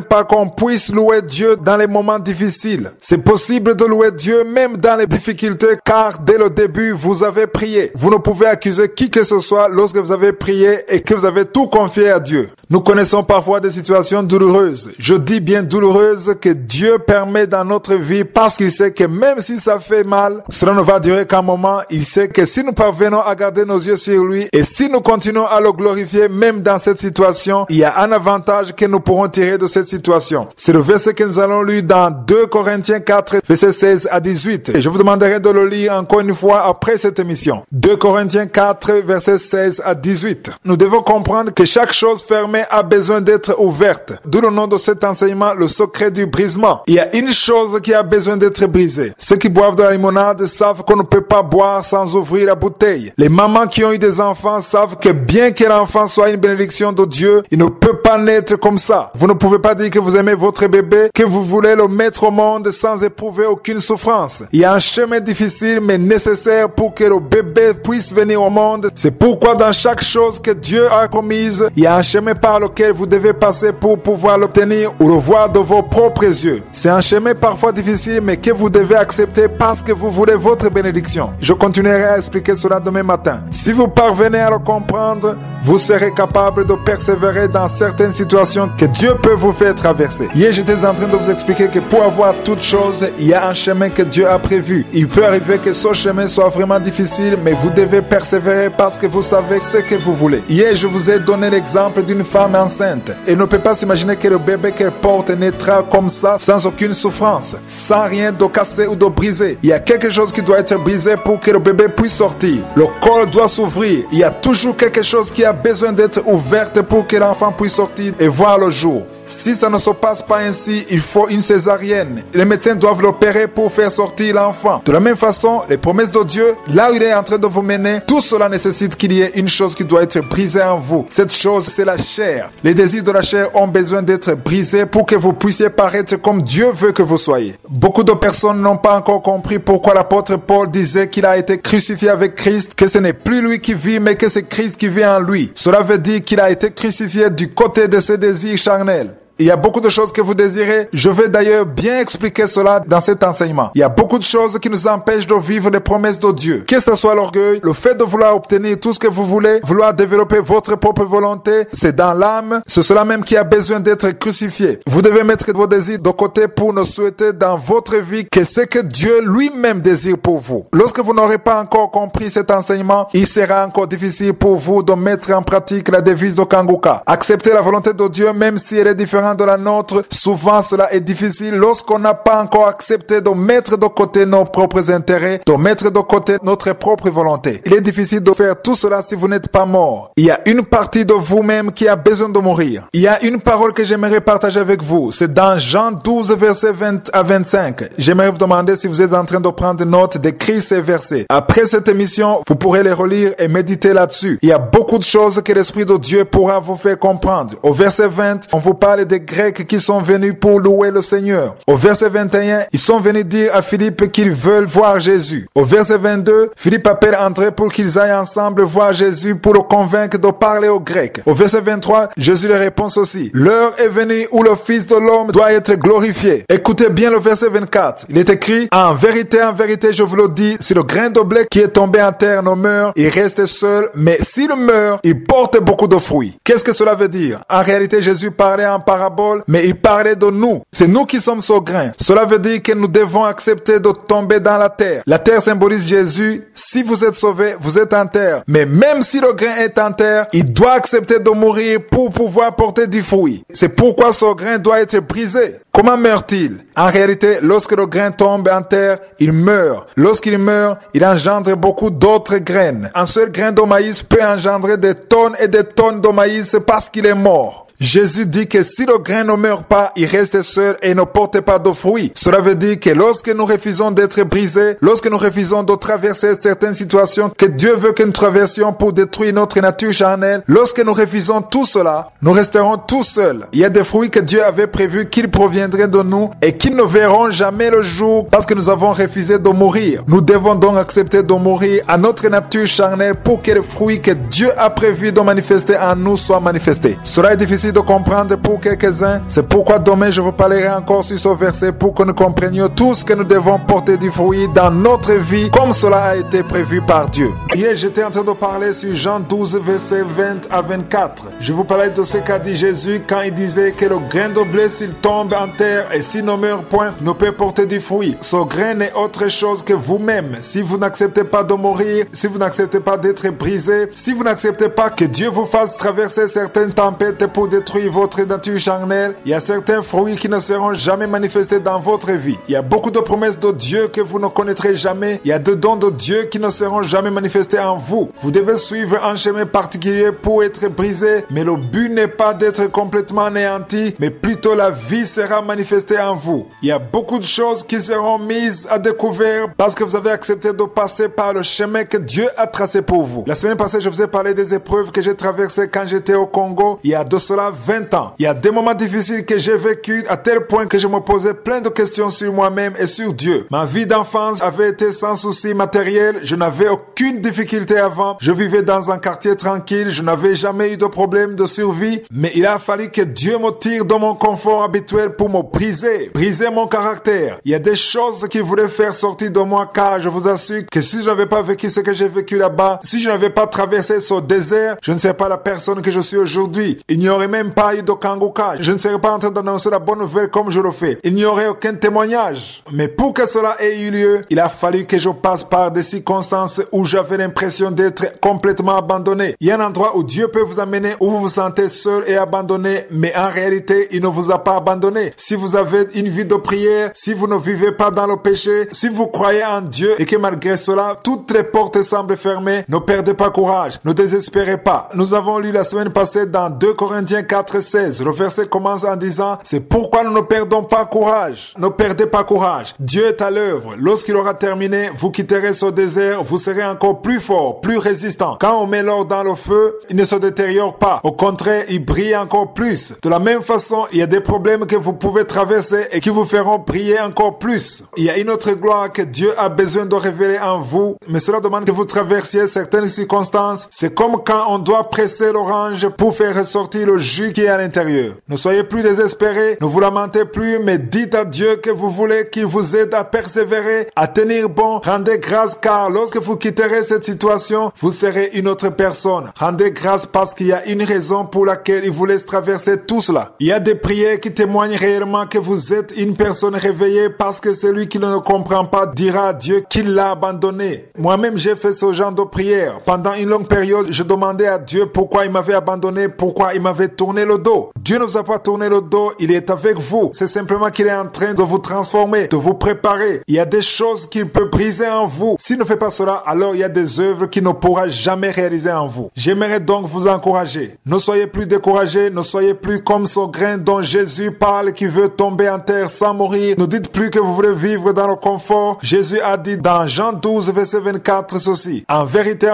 pas qu'on puisse louer Dieu dans les moments difficiles. C'est possible de louer Dieu même dans les difficultés car dès le début, vous avez prié. Vous ne pouvez accuser qui que ce soit lorsque vous avez prié et que vous avez tout confié à Dieu. Nous connaissons parfois des situations douloureuses. Je dis bien douloureuses que Dieu permet dans notre vie parce qu'il sait que même si ça fait mal, cela ne va durer qu'un moment. Il sait que si nous parvenons à garder nos yeux sur lui et si nous continuons à le glorifier même dans cette situation, il y a un avantage que nous pourrons tirer de cette situation. C'est le verset que nous allons lire dans 2 Corinthiens 4, versets 16 à 18. Et je vous demanderai de le lire encore une fois après cette émission. 2 Corinthiens 4, versets 16 à 18. Nous devons comprendre que chaque chose fermée a besoin d'être ouverte. D'où le nom de cet enseignement, le secret du brisement. Il y a une chose qui a besoin d'être brisée. Ceux qui boivent de la limonade savent qu'on ne peut pas boire sans ouvrir la bouteille. Les mamans qui ont eu des enfants savent que bien que l'enfant soit une bénédiction de Dieu, il ne peut pas naître comme ça. Vous ne pouvez pas dire que vous aimez votre bébé, que vous voulez le mettre au monde sans éprouver aucune souffrance. Il y a un chemin difficile mais nécessaire pour que le bébé puisse venir au monde. C'est pourquoi dans chaque chose que Dieu a promise, il y a un chemin par lequel vous devez passer pour pouvoir l'obtenir ou le voir de vos propres yeux. C'est un chemin parfois difficile mais que vous devez accepter parce que vous voulez votre bénédiction. Je continuerai à expliquer cela demain matin. Si vous parvenez à le comprendre, vous serez capable de persévérer dans certaines situations que Dieu peut vous faire traverser. Hier, j'étais en train de vous expliquer que pour avoir toute chose, il y a un chemin que Dieu a prévu. Il peut arriver que ce chemin soit vraiment difficile, mais vous devez persévérer parce que vous savez ce que vous voulez. Hier, je vous ai donné l'exemple d'une femme enceinte. Elle ne peut pas s'imaginer que le bébé qu'elle porte naîtra comme ça, sans aucune souffrance, sans rien de cassé ou de brisé. Il y a quelque chose qui doit être brisé pour que le bébé puisse sortir. Le col doit s'ouvrir. Il y a toujours quelque chose qui a besoin d'être ouverte pour que l'enfant puisse sortir et voir le jour. Si ça ne se passe pas ainsi, il faut une césarienne. Les médecins doivent l'opérer pour faire sortir l'enfant. De la même façon, les promesses de Dieu, là où il est en train de vous mener, tout cela nécessite qu'il y ait une chose qui doit être brisée en vous. Cette chose, c'est la chair. Les désirs de la chair ont besoin d'être brisés pour que vous puissiez paraître comme Dieu veut que vous soyez. Beaucoup de personnes n'ont pas encore compris pourquoi l'apôtre Paul disait qu'il a été crucifié avec Christ, que ce n'est plus lui qui vit, mais que c'est Christ qui vit en lui. Cela veut dire qu'il a été crucifié du côté de ses désirs charnels. Il y a beaucoup de choses que vous désirez. Je vais d'ailleurs bien expliquer cela dans cet enseignement. Il y a beaucoup de choses qui nous empêchent de vivre les promesses de Dieu. Que ce soit l'orgueil, le fait de vouloir obtenir tout ce que vous voulez, vouloir développer votre propre volonté, c'est dans l'âme. C'est cela même qui a besoin d'être crucifié. Vous devez mettre vos désirs de côté pour ne souhaiter dans votre vie que ce que Dieu lui-même désire pour vous. Lorsque vous n'aurez pas encore compris cet enseignement, il sera encore difficile pour vous de mettre en pratique la devise de Kanguka. Acceptez la volonté de Dieu même si elle est différente différent de la nôtre, souvent cela est difficile lorsqu'on n'a pas encore accepté de mettre de côté nos propres intérêts, de mettre de côté notre propre volonté. Il est difficile de faire tout cela si vous n'êtes pas mort. Il y a une partie de vous-même qui a besoin de mourir. Il y a une parole que j'aimerais partager avec vous. C'est dans Jean 12, versets 20 à 25. J'aimerais vous demander si vous êtes en train de prendre note, d'écrire ces versets. Après cette émission, vous pourrez les relire et méditer là-dessus. Il y a beaucoup de choses que l'Esprit de Dieu pourra vous faire comprendre. Au verset 20, on vous parle des Grecs qui sont venus pour louer le Seigneur. Au verset 21, ils sont venus dire à Philippe qu'ils veulent voir Jésus. Au verset 22, Philippe appelle André pour qu'ils aillent ensemble voir Jésus pour le convaincre de parler aux Grecs. Au verset 23, Jésus leur répond aussi. L'heure est venue où le Fils de l'homme doit être glorifié. Écoutez bien le verset 24. Il est écrit, en vérité, je vous le dis, si le grain de blé qui est tombé en terre ne meurt, il reste seul, mais s'il meurt, il porte beaucoup de fruits. Qu'est-ce que cela veut dire? En réalité, Jésus parlait en parabole, mais il parlait de nous. C'est nous qui sommes ce grain. Cela veut dire que nous devons accepter de tomber dans la terre. La terre symbolise Jésus. Si vous êtes sauvé, vous êtes en terre. Mais même si le grain est en terre, il doit accepter de mourir pour pouvoir porter du fruit. C'est pourquoi ce grain doit être brisé. Comment meurt-il? En réalité, lorsque le grain tombe en terre, il meurt. Lorsqu'il meurt, il engendre beaucoup d'autres graines. Un seul grain de maïs peut engendrer des tonnes et des tonnes de maïs parce qu'il est mort. Jésus dit que si le grain ne meurt pas, il reste seul et ne porte pas de fruits. Cela veut dire que lorsque nous refusons d'être brisés, lorsque nous refusons de traverser certaines situations que Dieu veut que nous traversions pour détruire notre nature charnelle, lorsque nous refusons tout cela, nous resterons tout seuls. Il y a des fruits que Dieu avait prévus qu'ils proviendraient de nous et qu'ils ne verront jamais le jour parce que nous avons refusé de mourir. Nous devons donc accepter de mourir à notre nature charnelle pour que les fruits que Dieu a prévu de manifester en nous soient manifestés. Cela est difficile de comprendre pour quelques-uns. C'est pourquoi demain je vous parlerai encore sur ce verset pour que nous comprenions tous que nous devons porter du fruit dans notre vie comme cela a été prévu par Dieu. Hier j'étais en train de parler sur Jean 12 verset 20 à 24. Je vous parlais de ce qu'a dit Jésus quand il disait que le grain de blé s'il tombe en terre et s'il ne meurt point ne peut porter du fruit. Ce grain n'est autre chose que vous-même. Si vous n'acceptez pas de mourir, si vous n'acceptez pas d'être brisé, si vous n'acceptez pas que Dieu vous fasse traverser certaines tempêtes pour détruire votre nature charnelle, il y a certains fruits qui ne seront jamais manifestés dans votre vie. Il y a beaucoup de promesses de Dieu que vous ne connaîtrez jamais. Il y a des dons de Dieu qui ne seront jamais manifestés en vous. Vous devez suivre un chemin particulier pour être brisé, mais le but n'est pas d'être complètement anéanti, mais plutôt la vie sera manifestée en vous. Il y a beaucoup de choses qui seront mises à découvert parce que vous avez accepté de passer par le chemin que Dieu a tracé pour vous. La semaine passée, je vous ai parlé des épreuves que j'ai traversées quand j'étais au Congo. Il y a de cela 20 ans. Il y a des moments difficiles que j'ai vécu à tel point que je me posais plein de questions sur moi-même et sur Dieu. Ma vie d'enfance avait été sans souci matériel. Je n'avais aucune difficulté avant. Je vivais dans un quartier tranquille. Je n'avais jamais eu de problème de survie. Mais il a fallu que Dieu me tire de mon confort habituel pour me briser mon caractère. Il y a des choses qu'il voulait faire sortir de moi car je vous assure que si je n'avais pas vécu ce que j'ai vécu là-bas, si je n'avais pas traversé ce désert, je ne serais pas la personne que je suis aujourd'hui. Il n'y aurait même pas eu de Kangoka. Je ne serais pas en train d'annoncer la bonne nouvelle comme je le fais. Il n'y aurait aucun témoignage. Mais pour que cela ait eu lieu, il a fallu que je passe par des circonstances où j'avais l'impression d'être complètement abandonné. Il y a un endroit où Dieu peut vous amener où vous vous sentez seul et abandonné, mais en réalité, il ne vous a pas abandonné. Si vous avez une vie de prière, si vous ne vivez pas dans le péché, si vous croyez en Dieu et que malgré cela, toutes les portes semblent fermées, ne perdez pas courage, ne désespérez pas. Nous avons lu la semaine passée dans 2 Corinthiens 4:16. Le verset commence en disant, c'est pourquoi nous ne perdons pas courage. Ne perdez pas courage. Dieu est à l'œuvre. Lorsqu'il aura terminé, vous quitterez ce désert, vous serez encore plus fort, plus résistant. Quand on met l'or dans le feu, il ne se détériore pas. Au contraire, il brille encore plus. De la même façon, il y a des problèmes que vous pouvez traverser et qui vous feront briller encore plus. Il y a une autre gloire que Dieu a besoin de révéler en vous, mais cela demande que vous traversiez certaines circonstances. C'est comme quand on doit presser l'orange pour faire ressortir le jus qui est à l'intérieur. Ne soyez plus désespérés, ne vous lamentez plus, mais dites à Dieu que vous voulez qu'il vous aide à persévérer, à tenir bon. Rendez grâce car lorsque vous quitterez cette situation, vous serez une autre personne. Rendez grâce parce qu'il y a une raison pour laquelle il vous laisse traverser tout cela. Il y a des prières qui témoignent réellement que vous êtes une personne réveillée parce que celui qui ne comprend pas dira à Dieu qu'il l'a abandonné. Moi-même, j'ai fait ce genre de prière. Pendant une longue période, je demandais à Dieu pourquoi il m'avait abandonné, pourquoi il m'avait tourné tourné le dos. Dieu ne vous a pas tourné le dos, il est avec vous. C'est simplement qu'il est en train de vous transformer, de vous préparer. Il y a des choses qu'il peut briser en vous. S'il ne fait pas cela, alors il y a des œuvres qu'il ne pourra jamais réaliser en vous. J'aimerais donc vous encourager. Ne soyez plus découragés, ne soyez plus comme ce grain dont Jésus parle qui veut tomber en terre sans mourir. Ne dites plus que vous voulez vivre dans le confort. Jésus a dit dans Jean 12, verset 24 ceci. En vérité,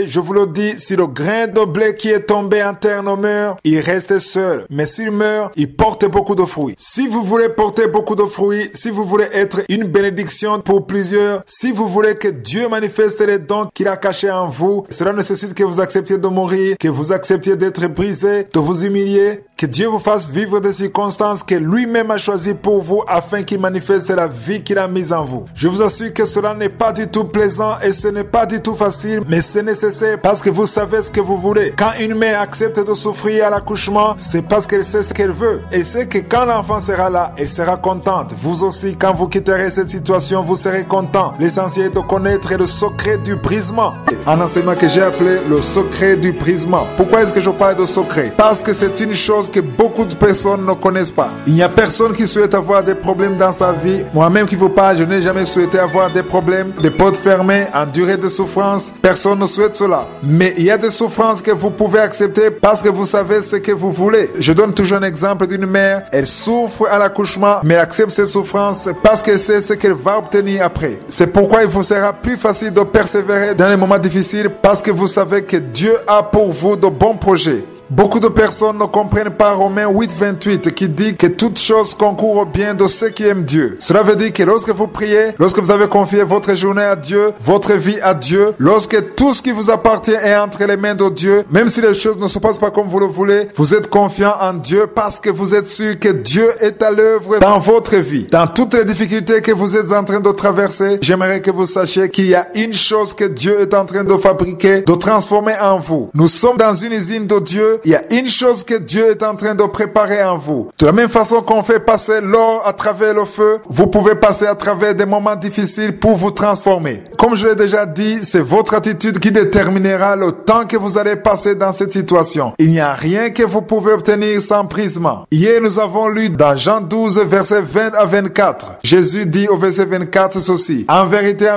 je vous le dis, si le grain de blé qui est tombé en terre ne meurt, il reste seul. Mais s'il meurt, il porte beaucoup de fruits. Si vous voulez porter beaucoup de fruits, si vous voulez être une bénédiction pour plusieurs, si vous voulez que Dieu manifeste les dons qu'il a cachés en vous, cela nécessite que vous acceptiez de mourir, que vous acceptiez d'être brisé, de vous humilier, que Dieu vous fasse vivre des circonstances que lui-même a choisies pour vous afin qu'il manifeste la vie qu'il a mise en vous. Je vous assure que cela n'est pas du tout plaisant et ce n'est pas du tout facile, mais c'est nécessaire parce que vous savez ce que vous voulez. Quand une mère accepte de souffrir à l'accouchement, c'est parce qu'elle sait ce qu'elle veut. Et c'est que quand l'enfant sera là, elle sera contente. Vous aussi, quand vous quitterez cette situation, vous serez content. L'essentiel est de connaître le secret du brisement. Un enseignement que j'ai appelé le secret du brisement. Pourquoi est-ce que je parle de secret? Parce que c'est une chose que beaucoup de personnes ne connaissent pas. Il n'y a personne qui souhaite avoir des problèmes dans sa vie. Moi-même qui vous parle, je n'ai jamais souhaité avoir des problèmes, des portes fermées, endurer des souffrances. Personne ne souhaite cela. Mais il y a des souffrances que vous pouvez accepter parce que vous savez ce que vous voulez. Je donne toujours un exemple d'une mère. Elle souffre à l'accouchement, mais accepte ses souffrances parce qu'elle sait ce qu'elle va obtenir après. C'est pourquoi il vous sera plus facile de persévérer dans les moments difficiles parce que vous savez que Dieu a pour vous de bons projets. Beaucoup de personnes ne comprennent pas Romains 8, 28 qui dit que toute chose concourt au bien de ceux qui aiment Dieu. Cela veut dire que lorsque vous priez, lorsque vous avez confié votre journée à Dieu, votre vie à Dieu, lorsque tout ce qui vous appartient est entre les mains de Dieu, même si les choses ne se passent pas comme vous le voulez, vous êtes confiant en Dieu parce que vous êtes sûr que Dieu est à l'œuvre dans votre vie. Dans toutes les difficultés que vous êtes en train de traverser, j'aimerais que vous sachiez qu'il y a une chose que Dieu est en train de fabriquer, de transformer en vous. Nous sommes dans une usine de Dieu. Il y a une chose que Dieu est en train de préparer en vous. De la même façon qu'on fait passer l'or à travers le feu, vous pouvez passer à travers des moments difficiles pour vous transformer. Comme je l'ai déjà dit, c'est votre attitude qui déterminera le temps que vous allez passer dans cette situation. Il n'y a rien que vous pouvez obtenir sans brisement. Hier, nous avons lu dans Jean 12, versets 20 à 24. Jésus dit au verset 24 ceci. En vérité,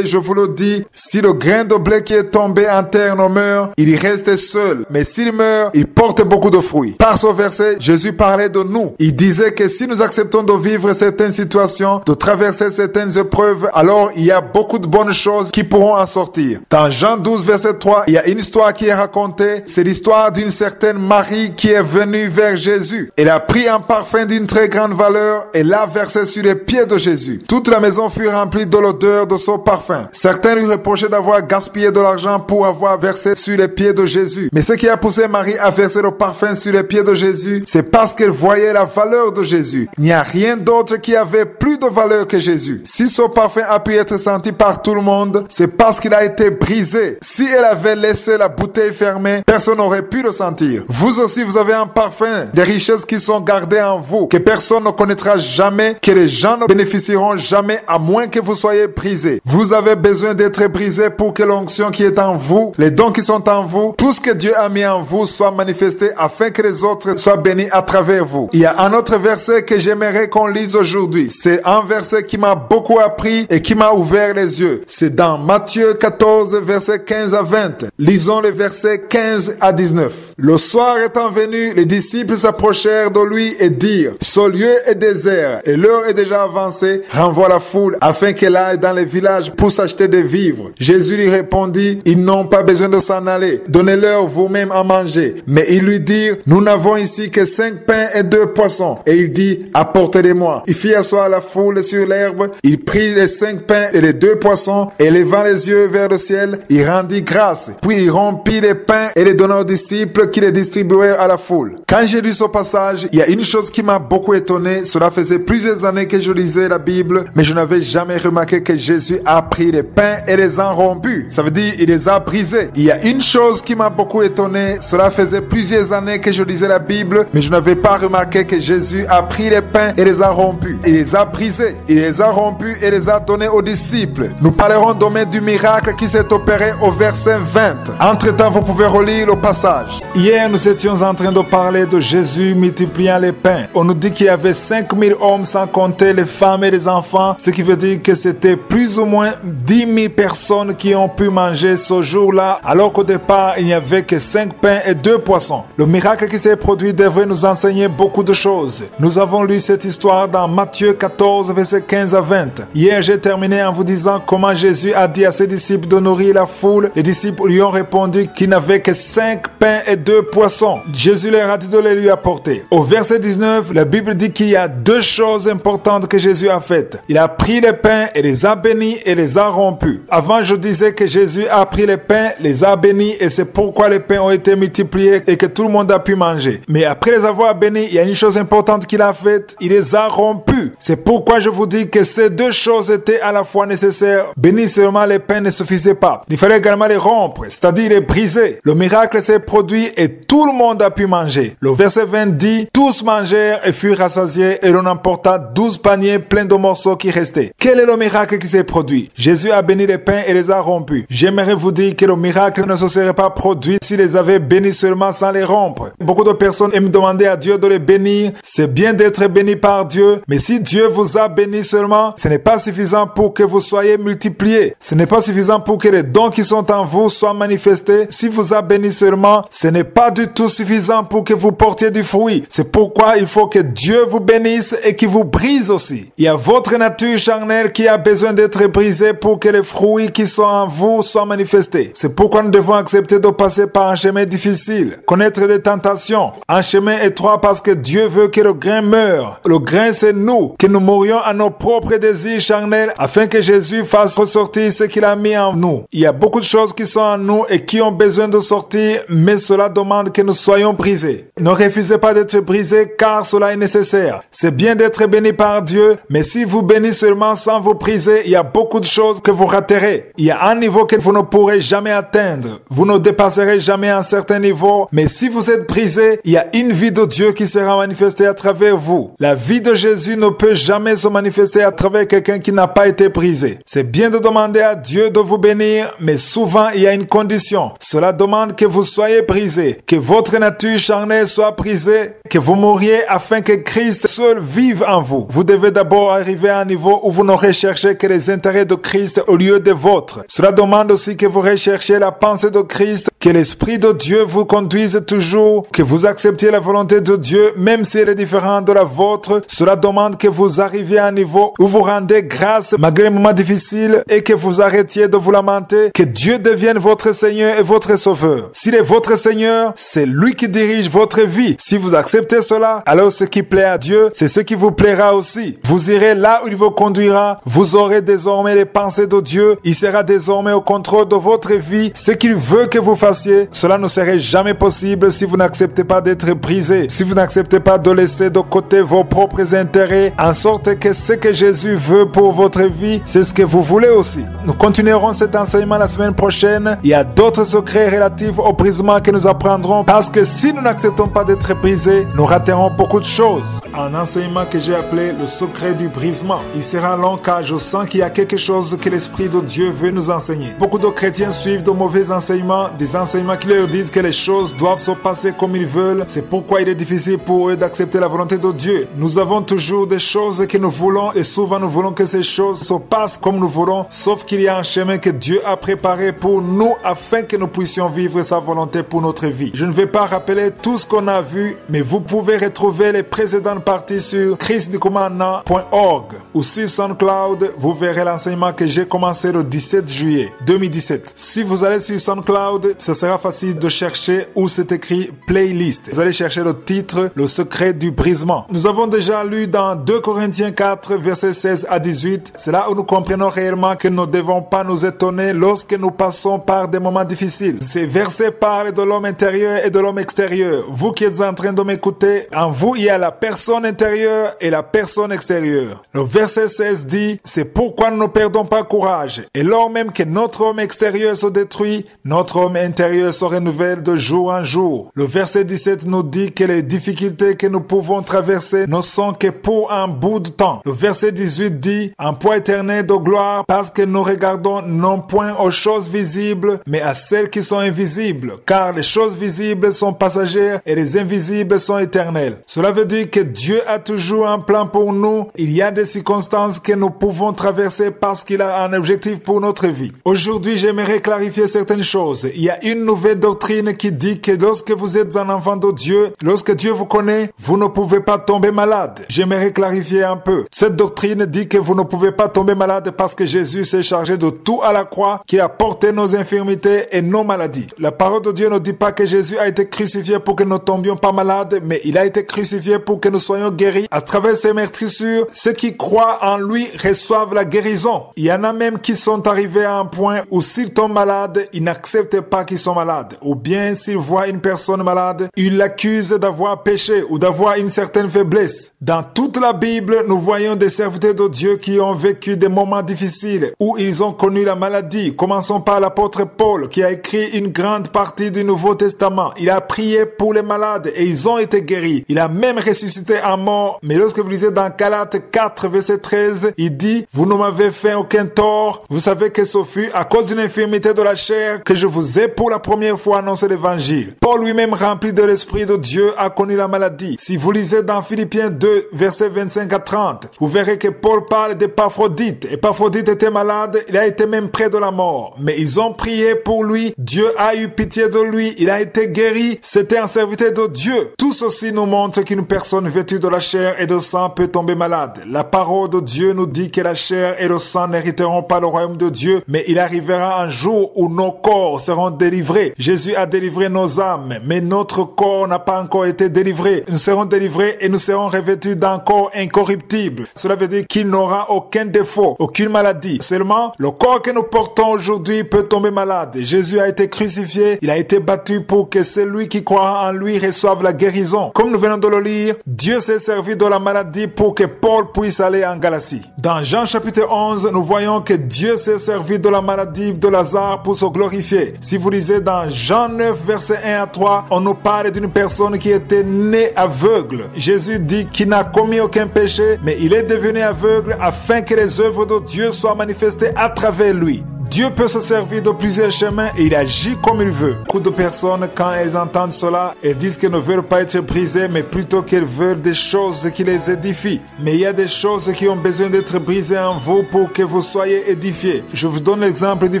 je vous le dis, si le grain de blé qui est tombé en terre ne meurt, il reste seul. Mais s'il meurt, il porte beaucoup de fruits. Par ce verset, Jésus parlait de nous. Il disait que si nous acceptons de vivre certaines situations, de traverser certaines épreuves, alors il y a beaucoup de bonnes choses qui pourront en sortir. Dans Jean 12, verset 3, il y a une histoire qui est racontée. C'est l'histoire d'une certaine Marie qui est venue vers Jésus. Elle a pris un parfum d'une très grande valeur et l'a versé sur les pieds de Jésus. Toute la maison fut remplie de l'odeur de son parfum. Certains lui reprochaient d'avoir gaspillé de l'argent pour avoir versé sur les pieds de Jésus. Mais ce qui a poussé Marie a versé le parfum sur les pieds de Jésus, c'est parce qu'elle voyait la valeur de Jésus. Il n'y a rien d'autre qui avait plus de valeur que Jésus. Si ce parfum a pu être senti par tout le monde, c'est parce qu'il a été brisé. Si elle avait laissé la bouteille fermée, personne n'aurait pu le sentir. Vous aussi, vous avez un parfum, des richesses qui sont gardées en vous, que personne ne connaîtra jamais, que les gens ne bénéficieront jamais à moins que vous soyez brisé. Vous avez besoin d'être brisé pour que l'onction qui est en vous, les dons qui sont en vous, tout ce que Dieu a mis en vous soit manifesté afin que les autres soient bénis à travers vous. Il y a un autre verset que j'aimerais qu'on lise aujourd'hui. C'est un verset qui m'a beaucoup appris et qui m'a ouvert les yeux. C'est dans Matthieu 14, versets 15 à 20. Lisons les versets 15 à 19. Le soir étant venu, les disciples s'approchèrent de lui et dirent, ce lieu est désert et l'heure est déjà avancée, renvoie la foule afin qu'elle aille dans les villages pour s'acheter des vivres. Jésus lui répondit, ils n'ont pas besoin de s'en aller. Donnez-leur vous-même à manger. Mais ils lui dirent, nous n'avons ici que 5 pains et 2 poissons. Et il dit, apportez-les-moi. Il fit asseoir la foule sur l'herbe. Il prit les 5 pains et les 2 poissons et levant les yeux vers le ciel, il rendit grâce. Puis il rompit les pains et les donna aux disciples qui les distribuèrent à la foule. Quand j'ai lu ce passage, il y a une chose qui m'a beaucoup étonné. Cela faisait plusieurs années que je lisais la Bible, mais je n'avais jamais remarqué que Jésus a pris les pains et les a rompus. Ça veut dire, il les a brisés. Il y a une chose qui m'a beaucoup étonné. Cela faisait plusieurs années que je lisais la Bible, mais je n'avais pas remarqué que Jésus a pris les pains et les a rompus. Il les a brisés. Il les a rompus et les a donnés aux disciples. Nous parlerons demain du miracle qui s'est opéré au verset 20. Entre-temps, vous pouvez relire le passage. Hier, nous étions en train de parler de Jésus multipliant les pains. On nous dit qu'il y avait 5000 hommes sans compter les femmes et les enfants, ce qui veut dire que c'était plus ou moins 10 000 personnes qui ont pu manger ce jour-là, alors qu'au départ, il n'y avait que 5 pains et 2 poissons. Le miracle qui s'est produit devrait nous enseigner beaucoup de choses. Nous avons lu cette histoire dans Matthieu 14, versets 15 à 20. Hier, j'ai terminé en vous disant comment Jésus a dit à ses disciples de nourrir la foule. Les disciples lui ont répondu qu'il n'avait que 5 pains et 2 poissons. Jésus leur a dit de les lui apporter. Au verset 19, la Bible dit qu'il y a 2 choses importantes que Jésus a faites. Il a pris les pains et les a bénis et les a rompus. Avant, je disais que Jésus a pris les pains, les a bénis et c'est pourquoi les pains ont été multipliés et que tout le monde a pu manger. Mais après les avoir bénis, il y a une chose importante qu'il a faite. Il les a rompus. C'est pourquoi je vous dis que ces 2 choses étaient à la fois nécessaires. Bénir seulement les pains ne suffisait pas. Il fallait également les rompre, c'est-à-dire les briser. Le miracle s'est produit et tout le monde a pu manger. Le verset 20 dit, tous mangèrent et furent rassasiés et l'on emporta 12 paniers pleins de morceaux qui restaient. Quel est le miracle qui s'est produit? Jésus a béni les pains et les a rompus. J'aimerais vous dire que le miracle ne se serait pas produit s'il les avait bénis seulement sans les rompre. Beaucoup de personnes aiment demander à Dieu de les bénir. C'est bien d'être béni par Dieu, mais si Dieu vous a béni seulement, ce n'est pas suffisant pour que vous soyez multipliés. Ce n'est pas suffisant pour que les dons qui sont en vous soient manifestés. Si vous a béni seulement, ce n'est pas du tout suffisant pour que vous portiez du fruit. C'est pourquoi il faut que Dieu vous bénisse et qu'il vous brise aussi. Il y a votre nature charnelle qui a besoin d'être brisée pour que les fruits qui sont en vous soient manifestés. C'est pourquoi nous devons accepter de passer par un chemin difficile, connaître des tentations, un chemin étroit parce que Dieu veut que le grain meure. Le grain, c'est nous, que nous mourions à nos propres désirs charnels afin que Jésus fasse ressortir ce qu'il a mis en nous. Il y a beaucoup de choses qui sont en nous et qui ont besoin de sortir, mais cela demande que nous soyons brisés. Ne refusez pas d'être brisés car cela est nécessaire. C'est bien d'être béni par Dieu, mais si vous bénissez seulement sans vous briser, il y a beaucoup de choses que vous raterez. Il y a un niveau que vous ne pourrez jamais atteindre. Vous ne dépasserez jamais un certain niveau, mais si vous êtes brisé, il y a une vie de Dieu qui sera manifestée à travers vous. La vie de Jésus ne peut jamais se manifester à travers quelqu'un qui n'a pas été brisé. C'est bien de demander à Dieu de vous bénir, mais souvent il y a une condition. Cela demande que vous soyez brisé, que votre nature charnelle soit brisée, que vous mouriez afin que Christ seul vive en vous. Vous devez d'abord arriver à un niveau où vous ne recherchez que les intérêts de Christ au lieu des vôtres. Cela demande aussi que vous recherchiez la pensée de Christ, que l'Esprit de Dieu vous conduise toujours, que vous acceptiez la volonté de Dieu même si elle est différente de la vôtre. Cela demande que vous arriviez à un niveau où vous rendez grâce malgré les moments difficiles et que vous arrêtiez de vous lamenter, que Dieu devienne votre Seigneur et votre Sauveur. S'il est votre Seigneur, c'est lui qui dirige votre vie. Si vous acceptez cela, alors ce qui plaît à Dieu, c'est ce qui vous plaira aussi. Vous irez là où il vous conduira. Vous aurez désormais les pensées de Dieu. Il sera désormais au contrôle de votre vie. Ce qu'il veut que vous fassiez, cela ne serait jamais possible si vous n'acceptez pas d'être brisé. Si vous n'acceptez pas de laisser de côté vos propres intérêts, en sorte que ce que Jésus veut pour votre vie, c'est ce que vous voulez aussi. Nous continuerons cet enseignement la semaine prochaine. Il y a d'autres secrets relatifs au brisement que nous apprendrons parce que si nous n'acceptons pas d'être brisés, nous raterons beaucoup de choses. Un enseignement que j'ai appelé le secret du brisement. Il sera long car je sens qu'il y a quelque chose que l'Esprit de Dieu veut nous enseigner. Beaucoup de chrétiens suivent de mauvais enseignements, des enseignements qui leur disent que les choses doivent se passer comme ils veulent. C'est pourquoi il est difficile pour eux d'accepter la volonté de Dieu. Nous avons toujours des choses que nous voulons et souvent nous voulons que ces choses se passent comme nous voulons, sauf qu'il y a un chemin que Dieu a préparé pour nous afin que nous puissions vivre sa volonté pour notre vie. Je ne vais pas rappeler tout ce qu'on a vu, mais vous pouvez retrouver les précédentes parties sur christducommandant.org ou sur SoundCloud. Vous verrez l'enseignement que j'ai commencé le 17 juillet 2017. Si vous allez sur SoundCloud, ce sera facile de chercher où c'est écrit playlist. Vous allez chercher le titre, le secret du brisement. Nous avons déjà lu dans 2 Corinthiens 4, versets 16 à 18. C'est là où nous comprenons réellement que nous ne devons pas nous étonner lorsque nous passons par des moments difficiles. Ces versets parlent de l'homme intérieur et de l'homme extérieur. Vous qui êtes en train de m'écouter, en vous il y a la personne intérieure et la personne extérieure. Le verset 16 dit, c'est pourquoi nous ne perdons pas courage. Et lors même que notre homme extérieur se détruit, notre homme intérieur intérieur se renouvelle de jour en jour. Le verset 17 nous dit que les difficultés que nous pouvons traverser ne sont que pour un bout de temps. Le verset 18 dit « Un poids éternel de gloire parce que nous regardons non point aux choses visibles, mais à celles qui sont invisibles, car les choses visibles sont passagères et les invisibles sont éternelles. » Cela veut dire que Dieu a toujours un plan pour nous. Il y a des circonstances que nous pouvons traverser parce qu'il a un objectif pour notre vie. Aujourd'hui, j'aimerais clarifier certaines choses. Il y a une nouvelle doctrine qui dit que lorsque vous êtes un enfant de Dieu, lorsque Dieu vous connaît, vous ne pouvez pas tomber malade. J'aimerais clarifier un peu. Cette doctrine dit que vous ne pouvez pas tomber malade parce que Jésus s'est chargé de tout à la croix, qu'il a porté nos infirmités et nos maladies. La parole de Dieu ne dit pas que Jésus a été crucifié pour que nous tombions pas malades, mais il a été crucifié pour que nous soyons guéris. À travers ses meurtrissures, ceux qui croient en lui reçoivent la guérison. Il y en a même qui sont arrivés à un point où s'ils tombent malades, ils n'acceptent pas qu'ils sont malades. Ou bien s'ils voient une personne malade, ils l'accusent d'avoir péché ou d'avoir une certaine faiblesse. Dans toute la Bible, nous voyons des serviteurs de Dieu qui ont vécu des moments difficiles où ils ont connu la maladie. Commençons par l'apôtre Paul qui a écrit une grande partie du Nouveau Testament. Il a prié pour les malades et ils ont été guéris. Il a même ressuscité un mort. Mais lorsque vous lisez dans Galates 4, verset 13, il dit « Vous ne m'avez fait aucun tort. Vous savez que ce fut à cause d'une infirmité de la chair que je vous ai pour la première fois annoncé l'évangile. » Paul lui-même, rempli de l'Esprit de Dieu, a connu la maladie. Si vous lisez dans Philippiens 2, versets 25 à 30, vous verrez que Paul parle d'Épaphrodite. Épaphrodite était malade, il a été même près de la mort. Mais ils ont prié pour lui, Dieu a eu pitié de lui, il a été guéri, c'était un serviteur de Dieu. Tout ceci nous montre qu'une personne vêtue de la chair et de sang peut tomber malade. La parole de Dieu nous dit que la chair et le sang n'hériteront pas le royaume de Dieu, mais il arrivera un jour où nos corps seront délivrés. Jésus a délivré nos âmes, mais notre corps n'a pas encore été délivré. Nous serons délivrés et nous serons revêtus d'un corps incorruptible. Cela veut dire qu'il n'aura aucun défaut, aucune maladie. Seulement, le corps que nous portons aujourd'hui peut tomber malade. Jésus a été crucifié, il a été battu pour que celui qui croit en lui reçoive la guérison. Comme nous venons de le lire, Dieu s'est servi de la maladie pour que Paul puisse aller en Galatie. Dans Jean chapitre 11, nous voyons que Dieu s'est servi de la maladie de Lazare pour se glorifier. Si vous lisez dans Jean 9, verset 1 à 3, on nous parle d'une personne qui était née aveugle. Jésus dit qu'il n'a commis aucun péché, mais il est devenu aveugle afin que les œuvres de Dieu soient manifestées à travers lui. Dieu peut se servir de plusieurs chemins et il agit comme il veut. Beaucoup de personnes, quand elles entendent cela, elles disent qu'elles ne veulent pas être brisées, mais plutôt qu'elles veulent des choses qui les édifient. Mais il y a des choses qui ont besoin d'être brisées en vous pour que vous soyez édifiés. Je vous donne l'exemple du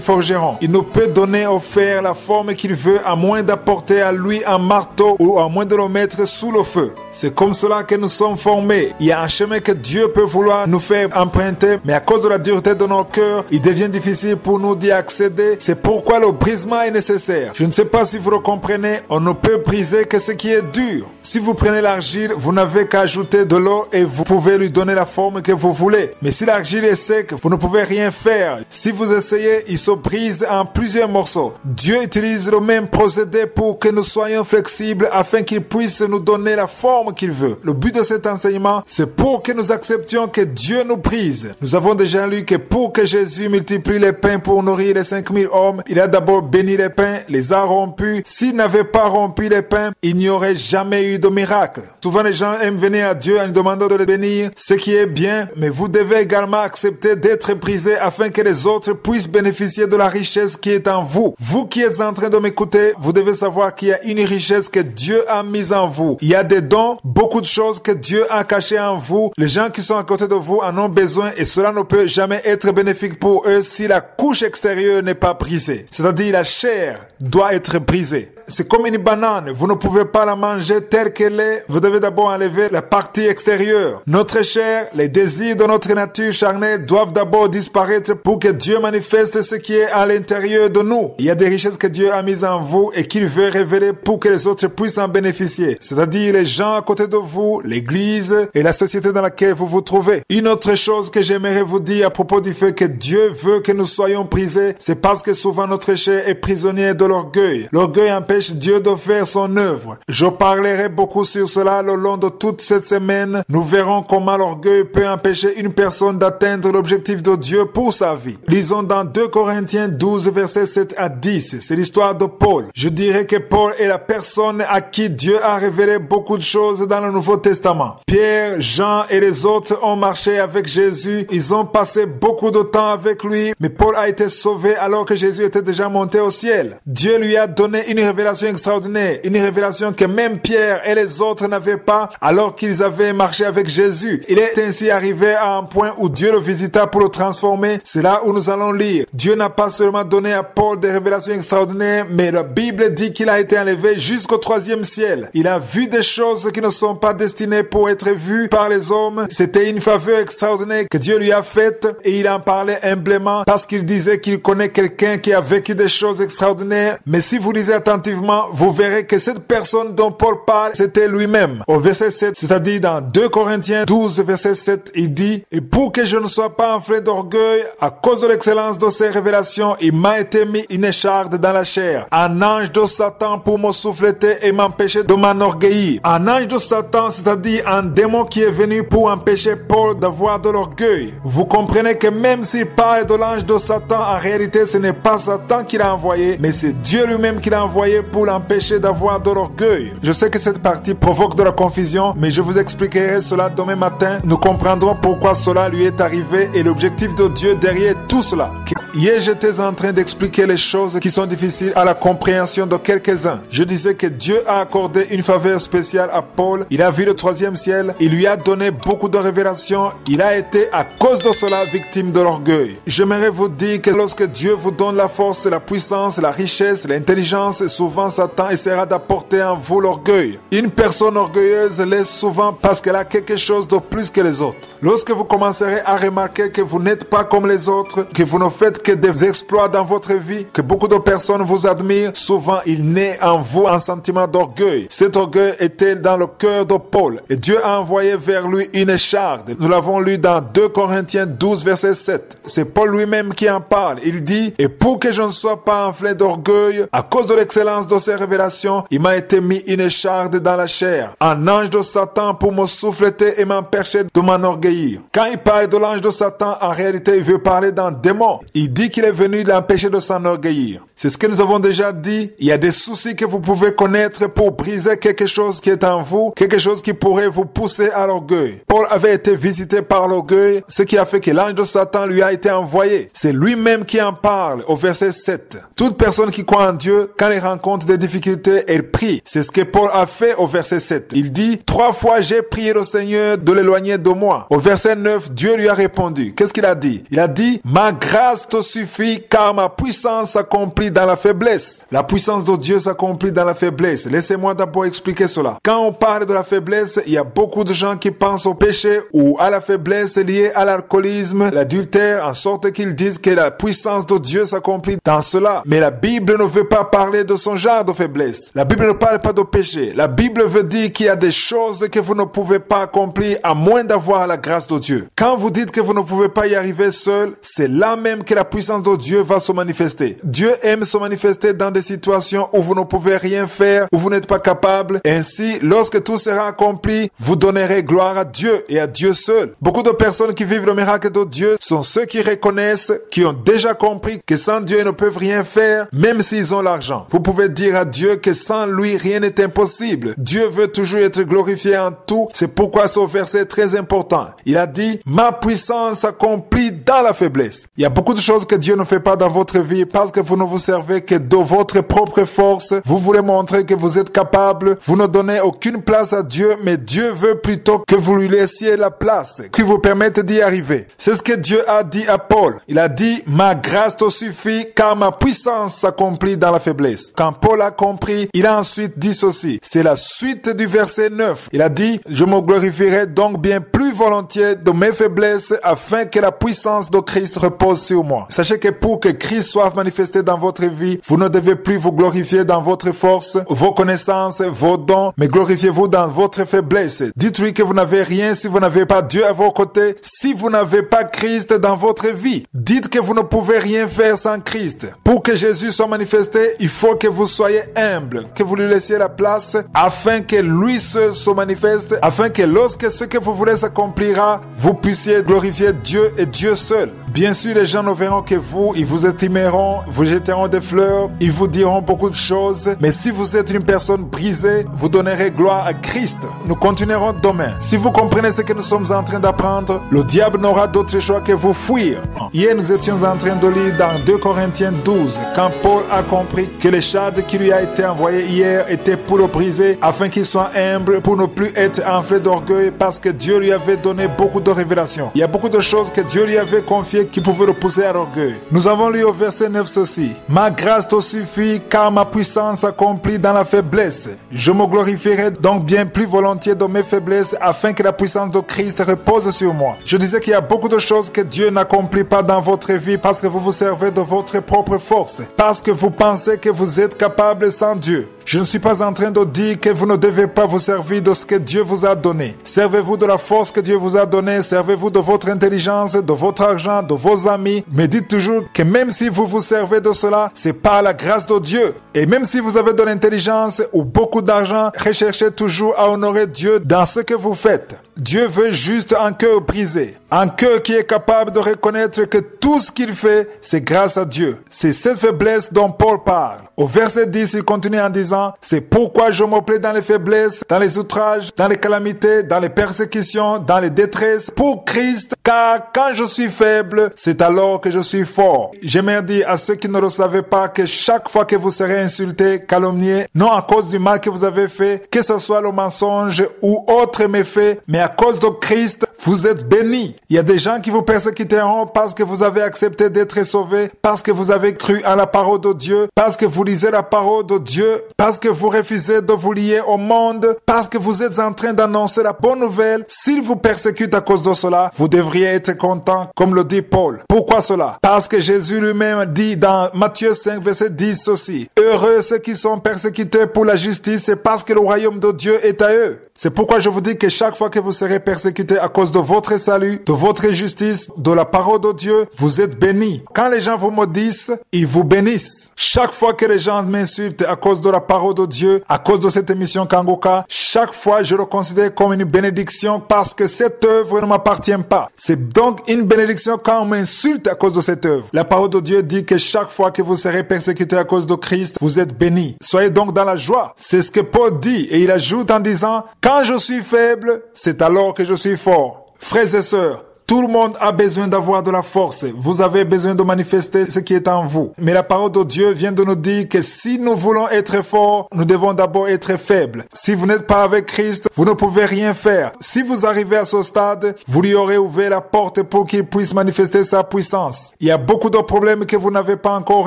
forgeron. Il ne peut donner au fer la forme qu'il veut à moins d'apporter à lui un marteau ou à moins de le mettre sous le feu. C'est comme cela que nous sommes formés. Il y a un chemin que Dieu peut vouloir nous faire emprunter, mais à cause de la dureté de nos cœurs, il devient difficile pour nous d'y accéder. C'est pourquoi le brisement est nécessaire. Je ne sais pas si vous le comprenez, on ne peut briser que ce qui est dur. Si vous prenez l'argile, vous n'avez qu'à ajouter de l'eau et vous pouvez lui donner la forme que vous voulez. Mais si l'argile est sec, vous ne pouvez rien faire. Si vous essayez, il se brise en plusieurs morceaux. Dieu utilise le même procédé pour que nous soyons flexibles afin qu'il puisse nous donner la forme qu'il veut. Le but de cet enseignement, c'est pour que nous acceptions que Dieu nous brise. Nous avons déjà lu que pour que Jésus multiplie les pains pour nourrir les 5000 hommes, il a d'abord béni les pains, les a rompus. S'il n'avait pas rompu les pains, il n'y aurait jamais eu de miracle. Souvent les gens aiment venir à Dieu en lui demandant de les bénir, ce qui est bien, mais vous devez également accepter d'être brisé afin que les autres puissent bénéficier de la richesse qui est en vous. Vous qui êtes en train de m'écouter, vous devez savoir qu'il y a une richesse que Dieu a mise en vous. Il y a des dons, beaucoup de choses que Dieu a cachées en vous. Les gens qui sont à côté de vous en ont besoin et cela ne peut jamais être bénéfique pour eux si la couche extérieure n'est pas brisée. C'est-à-dire la chair doit être brisée. C'est comme une banane. Vous ne pouvez pas la manger telle qu'elle est. Vous devez d'abord enlever la partie extérieure. Notre chair, les désirs de notre nature charnelle doivent d'abord disparaître pour que Dieu manifeste ce qui est à l'intérieur de nous. Il y a des richesses que Dieu a mises en vous et qu'il veut révéler pour que les autres puissent en bénéficier. C'est-à-dire les gens à côté de vous, l'église et la société dans laquelle vous vous trouvez. Une autre chose que j'aimerais vous dire à propos du fait que Dieu veut que nous soyons brisés, c'est parce que souvent notre chair est prisonnière de l'orgueil. L'orgueil empêche empêche Dieu de faire son œuvre. Je parlerai beaucoup sur cela le long de toute cette semaine. Nous verrons comment l'orgueil peut empêcher une personne d'atteindre l'objectif de Dieu pour sa vie. Lisons dans 2 Corinthiens 12, versets 7 à 10. C'est l'histoire de Paul. Je dirais que Paul est la personne à qui Dieu a révélé beaucoup de choses dans le Nouveau Testament. Pierre, Jean et les autres ont marché avec Jésus. Ils ont passé beaucoup de temps avec lui, mais Paul a été sauvé alors que Jésus était déjà monté au ciel. Dieu lui a donné une révélation extraordinaire, une révélation que même Pierre et les autres n'avaient pas alors qu'ils avaient marché avec Jésus. Il est ainsi arrivé à un point où Dieu le visita pour le transformer. C'est là où nous allons lire. Dieu n'a pas seulement donné à Paul des révélations extraordinaires, mais la Bible dit qu'il a été enlevé jusqu'au 3e ciel. Il a vu des choses qui ne sont pas destinées pour être vues par les hommes. C'était une faveur extraordinaire que Dieu lui a faite et il en parlait humblement parce qu'il disait qu'il connaît quelqu'un qui a vécu des choses extraordinaires. Mais si vous lisez attentivement, vous verrez que cette personne dont Paul parle, c'était lui-même. Au verset 7, c'est-à-dire dans 2 Corinthiens 12, verset 7, il dit « Et pour que je ne sois pas enflé d'orgueil, à cause de l'excellence de ces révélations, il m'a été mis une écharde dans la chair, un ange de Satan pour me souffleter et m'empêcher de m'enorgueillir. » Un ange de Satan, c'est-à-dire un démon qui est venu pour empêcher Paul d'avoir de l'orgueil. Vous comprenez que même s'il parle de l'ange de Satan, en réalité, ce n'est pas Satan qui l'a envoyé, mais c'est Dieu lui-même qui l'a envoyé pour l'empêcher d'avoir de l'orgueil. Je sais que cette partie provoque de la confusion, mais je vous expliquerai cela demain matin. Nous comprendrons pourquoi cela lui est arrivé et l'objectif de Dieu derrière tout cela. Hier, j'étais en train d'expliquer les choses qui sont difficiles à la compréhension de quelques-uns. Je disais que Dieu a accordé une faveur spéciale à Paul. Il a vu le 3e ciel. Il lui a donné beaucoup de révélations. Il a été, à cause de cela, victime de l'orgueil. J'aimerais vous dire que lorsque Dieu vous donne la force, la puissance, la richesse, l'intelligence, souvent Satan essaiera d'apporter en vous l'orgueil. Une personne orgueilleuse l'est souvent parce qu'elle a quelque chose de plus que les autres. Lorsque vous commencerez à remarquer que vous n'êtes pas comme les autres, que vous ne faites que des exploits dans votre vie, que beaucoup de personnes vous admirent, souvent il naît en vous un sentiment d'orgueil. Cet orgueil était dans le cœur de Paul et Dieu a envoyé vers lui une écharde. Nous l'avons lu dans 2 Corinthiens 12, verset 7. C'est Paul lui-même qui en parle. Il dit « Et pour que je ne sois pas enflé d'orgueil, à cause de l'excellence de ces révélations, il m'a été mis une écharde dans la chair, un ange de Satan pour me souffleter et m'empêcher de m'enorgueillir. » Quand il parle de l'ange de Satan, en réalité, il veut parler d'un démon. Il dit qu'il est venu l'empêcher de s'enorgueillir. C'est ce que nous avons déjà dit. Il y a des soucis que vous pouvez connaître pour briser quelque chose qui est en vous, quelque chose qui pourrait vous pousser à l'orgueil. Paul avait été visité par l'orgueil, ce qui a fait que l'ange de Satan lui a été envoyé. C'est lui-même qui en parle au verset 7. Toute personne qui croit en Dieu, quand elle rencontre des difficultés, elle prie. C'est ce que Paul a fait au verset 7. Il dit « 3 fois j'ai prié le Seigneur de l'éloigner de moi. » Au verset 9, Dieu lui a répondu. Qu'est-ce qu'il a dit? Il a dit « Ma grâce te suffit car ma puissance s'accomplit dans la faiblesse. » La puissance de Dieu s'accomplit dans la faiblesse. Laissez-moi d'abord expliquer cela. Quand on parle de la faiblesse, il y a beaucoup de gens qui pensent au péché ou à la faiblesse liée à l'alcoolisme, l'adultère, en sorte qu'ils disent que la puissance de Dieu s'accomplit dans cela. Mais la Bible ne veut pas parler de son genre de faiblesse. La Bible ne parle pas de péché. La Bible veut dire qu'il y a des choses que vous ne pouvez pas accomplir à moins d'avoir la grâce de Dieu. Quand vous dites que vous ne pouvez pas y arriver seul, c'est là même que la puissance de Dieu va se manifester. Dieu aime se manifester dans des situations où vous ne pouvez rien faire, où vous n'êtes pas capable. Ainsi, lorsque tout sera accompli, vous donnerez gloire à Dieu et à Dieu seul. Beaucoup de personnes qui vivent le miracle de Dieu sont ceux qui reconnaissent, qui ont déjà compris que sans Dieu ils ne peuvent rien faire, même s'ils ont l'argent. Vous pouvez dire à Dieu que sans lui rien n'est impossible. Dieu veut toujours être glorifié en tout. C'est pourquoi ce verset est très important. Il a dit « Ma puissance s'accomplit dans la faiblesse ». Il y a beaucoup de choses que Dieu ne fait pas dans votre vie parce que vous ne vous servez que de votre propre force. Vous voulez montrer que vous êtes capable. Vous ne donnez aucune place à Dieu, mais Dieu veut plutôt que vous lui laissiez la place, qui vous permette d'y arriver. C'est ce que Dieu a dit à Paul. Il a dit « Ma grâce te suffit car ma puissance s'accomplit dans la faiblesse ». Quand Paul a compris, il a ensuite dit ceci. C'est la suite du verset 9. Il a dit « Je me glorifierai donc bien plus volontiers de mes faiblesses afin que la puissance puissance de Christ repose sur moi. Sachez que pour que Christ soit manifesté dans votre vie, vous ne devez plus vous glorifier dans votre force, vos connaissances, vos dons, mais glorifiez-vous dans votre faiblesse. Dites-lui que vous n'avez rien si vous n'avez pas Dieu à vos côtés, si vous n'avez pas Christ dans votre vie. Dites que vous ne pouvez rien faire sans Christ. Pour que Jésus soit manifesté, il faut que vous soyez humble, que vous lui laissiez la place afin que lui seul se manifeste, afin que lorsque ce que vous voulez s'accomplira, vous puissiez glorifier Dieu et Dieu seul. Bien sûr, les gens ne verront que vous, ils vous estimeront, vous jetteront des fleurs, ils vous diront beaucoup de choses, mais si vous êtes une personne brisée, vous donnerez gloire à Christ. Nous continuerons demain. Si vous comprenez ce que nous sommes en train d'apprendre, le diable n'aura d'autre choix que vous fuir. Hier, nous étions en train de lire dans 2 Corinthiens 12, quand Paul a compris que le châle qui lui a été envoyé hier était pour le briser, afin qu'il soit humble, pour ne plus être enflé d'orgueil, parce que Dieu lui avait donné beaucoup de révélations. Il y a beaucoup de choses que Dieu lui avait confiées qui pouvaient le pousser à l'orgueil. Nous avons lu au verset 9 ceci. « Ma grâce te suffit, car ma puissance s'accomplit dans la faiblesse. Je me glorifierai donc bien plus volontiers de mes faiblesses, afin que la puissance de Christ repose sur moi. » Je disais qu'il y a beaucoup de choses que Dieu n'accomplit pas dans votre vie parce que vous vous servez de votre propre force, parce que vous pensez que vous êtes capable sans Dieu. Je ne suis pas en train de dire que vous ne devez pas vous servir de ce que Dieu vous a donné. Servez-vous de la force que Dieu vous a donnée, servez-vous de votre intelligence, de votre argent, de vos amis, mais dites toujours que même si vous vous servez de cela, c'est par la grâce de Dieu. Et même si vous avez de l'intelligence ou beaucoup d'argent, recherchez toujours à honorer Dieu dans ce que vous faites. Dieu veut juste un cœur brisé, un cœur qui est capable de reconnaître que tout ce qu'il fait, c'est grâce à Dieu. C'est cette faiblesse dont Paul parle. Au verset 10, il continue en disant, « C'est pourquoi je me plais dans les faiblesses, dans les outrages, dans les calamités, dans les persécutions, dans les détresses, pour Christ, car quand je suis faible, c'est alors que je suis fort. » J'aimerais dire à ceux qui ne le savaient pas que chaque fois que vous serez insulté, calomnié, non à cause du mal que vous avez fait, que ce soit le mensonge ou autre méfait, mais à cause de Christ, vous êtes bénis. Il y a des gens qui vous persécuteront parce que vous avez accepté d'être sauvés, parce que vous avez cru à la parole de Dieu, parce que vous lisez la parole de Dieu, parce que vous refusez de vous lier au monde, parce que vous êtes en train d'annoncer la bonne nouvelle. S'ils vous persécutent à cause de cela, vous devriez être content, comme le dit Paul. Pourquoi cela? Parce que Jésus lui-même dit dans Matthieu 5, verset 10 ceci. « Heureux ceux qui sont persécutés pour la justice, c'est parce que le royaume de Dieu est à eux. » C'est pourquoi je vous dis que chaque fois que vous serez persécuté à cause de votre salut, de votre justice, de la parole de Dieu, vous êtes bénis. Quand les gens vous maudissent, ils vous bénissent. Chaque fois que les gens m'insultent à cause de la parole de Dieu, à cause de cette émission Kangoka, chaque fois je le considère comme une bénédiction parce que cette œuvre ne m'appartient pas. C'est donc une bénédiction quand on m'insulte à cause de cette œuvre. La parole de Dieu dit que chaque fois que vous serez persécuté à cause de Christ, vous êtes bénis. Soyez donc dans la joie. C'est ce que Paul dit et il ajoute en disant, quand je suis faible, c'est alors que je suis fort. Frères et sœurs, tout le monde a besoin d'avoir de la force. Vous avez besoin de manifester ce qui est en vous. Mais la parole de Dieu vient de nous dire que si nous voulons être forts, nous devons d'abord être faibles. Si vous n'êtes pas avec Christ, vous ne pouvez rien faire. Si vous arrivez à ce stade, vous lui aurez ouvert la porte pour qu'il puisse manifester sa puissance. Il y a beaucoup de problèmes que vous n'avez pas encore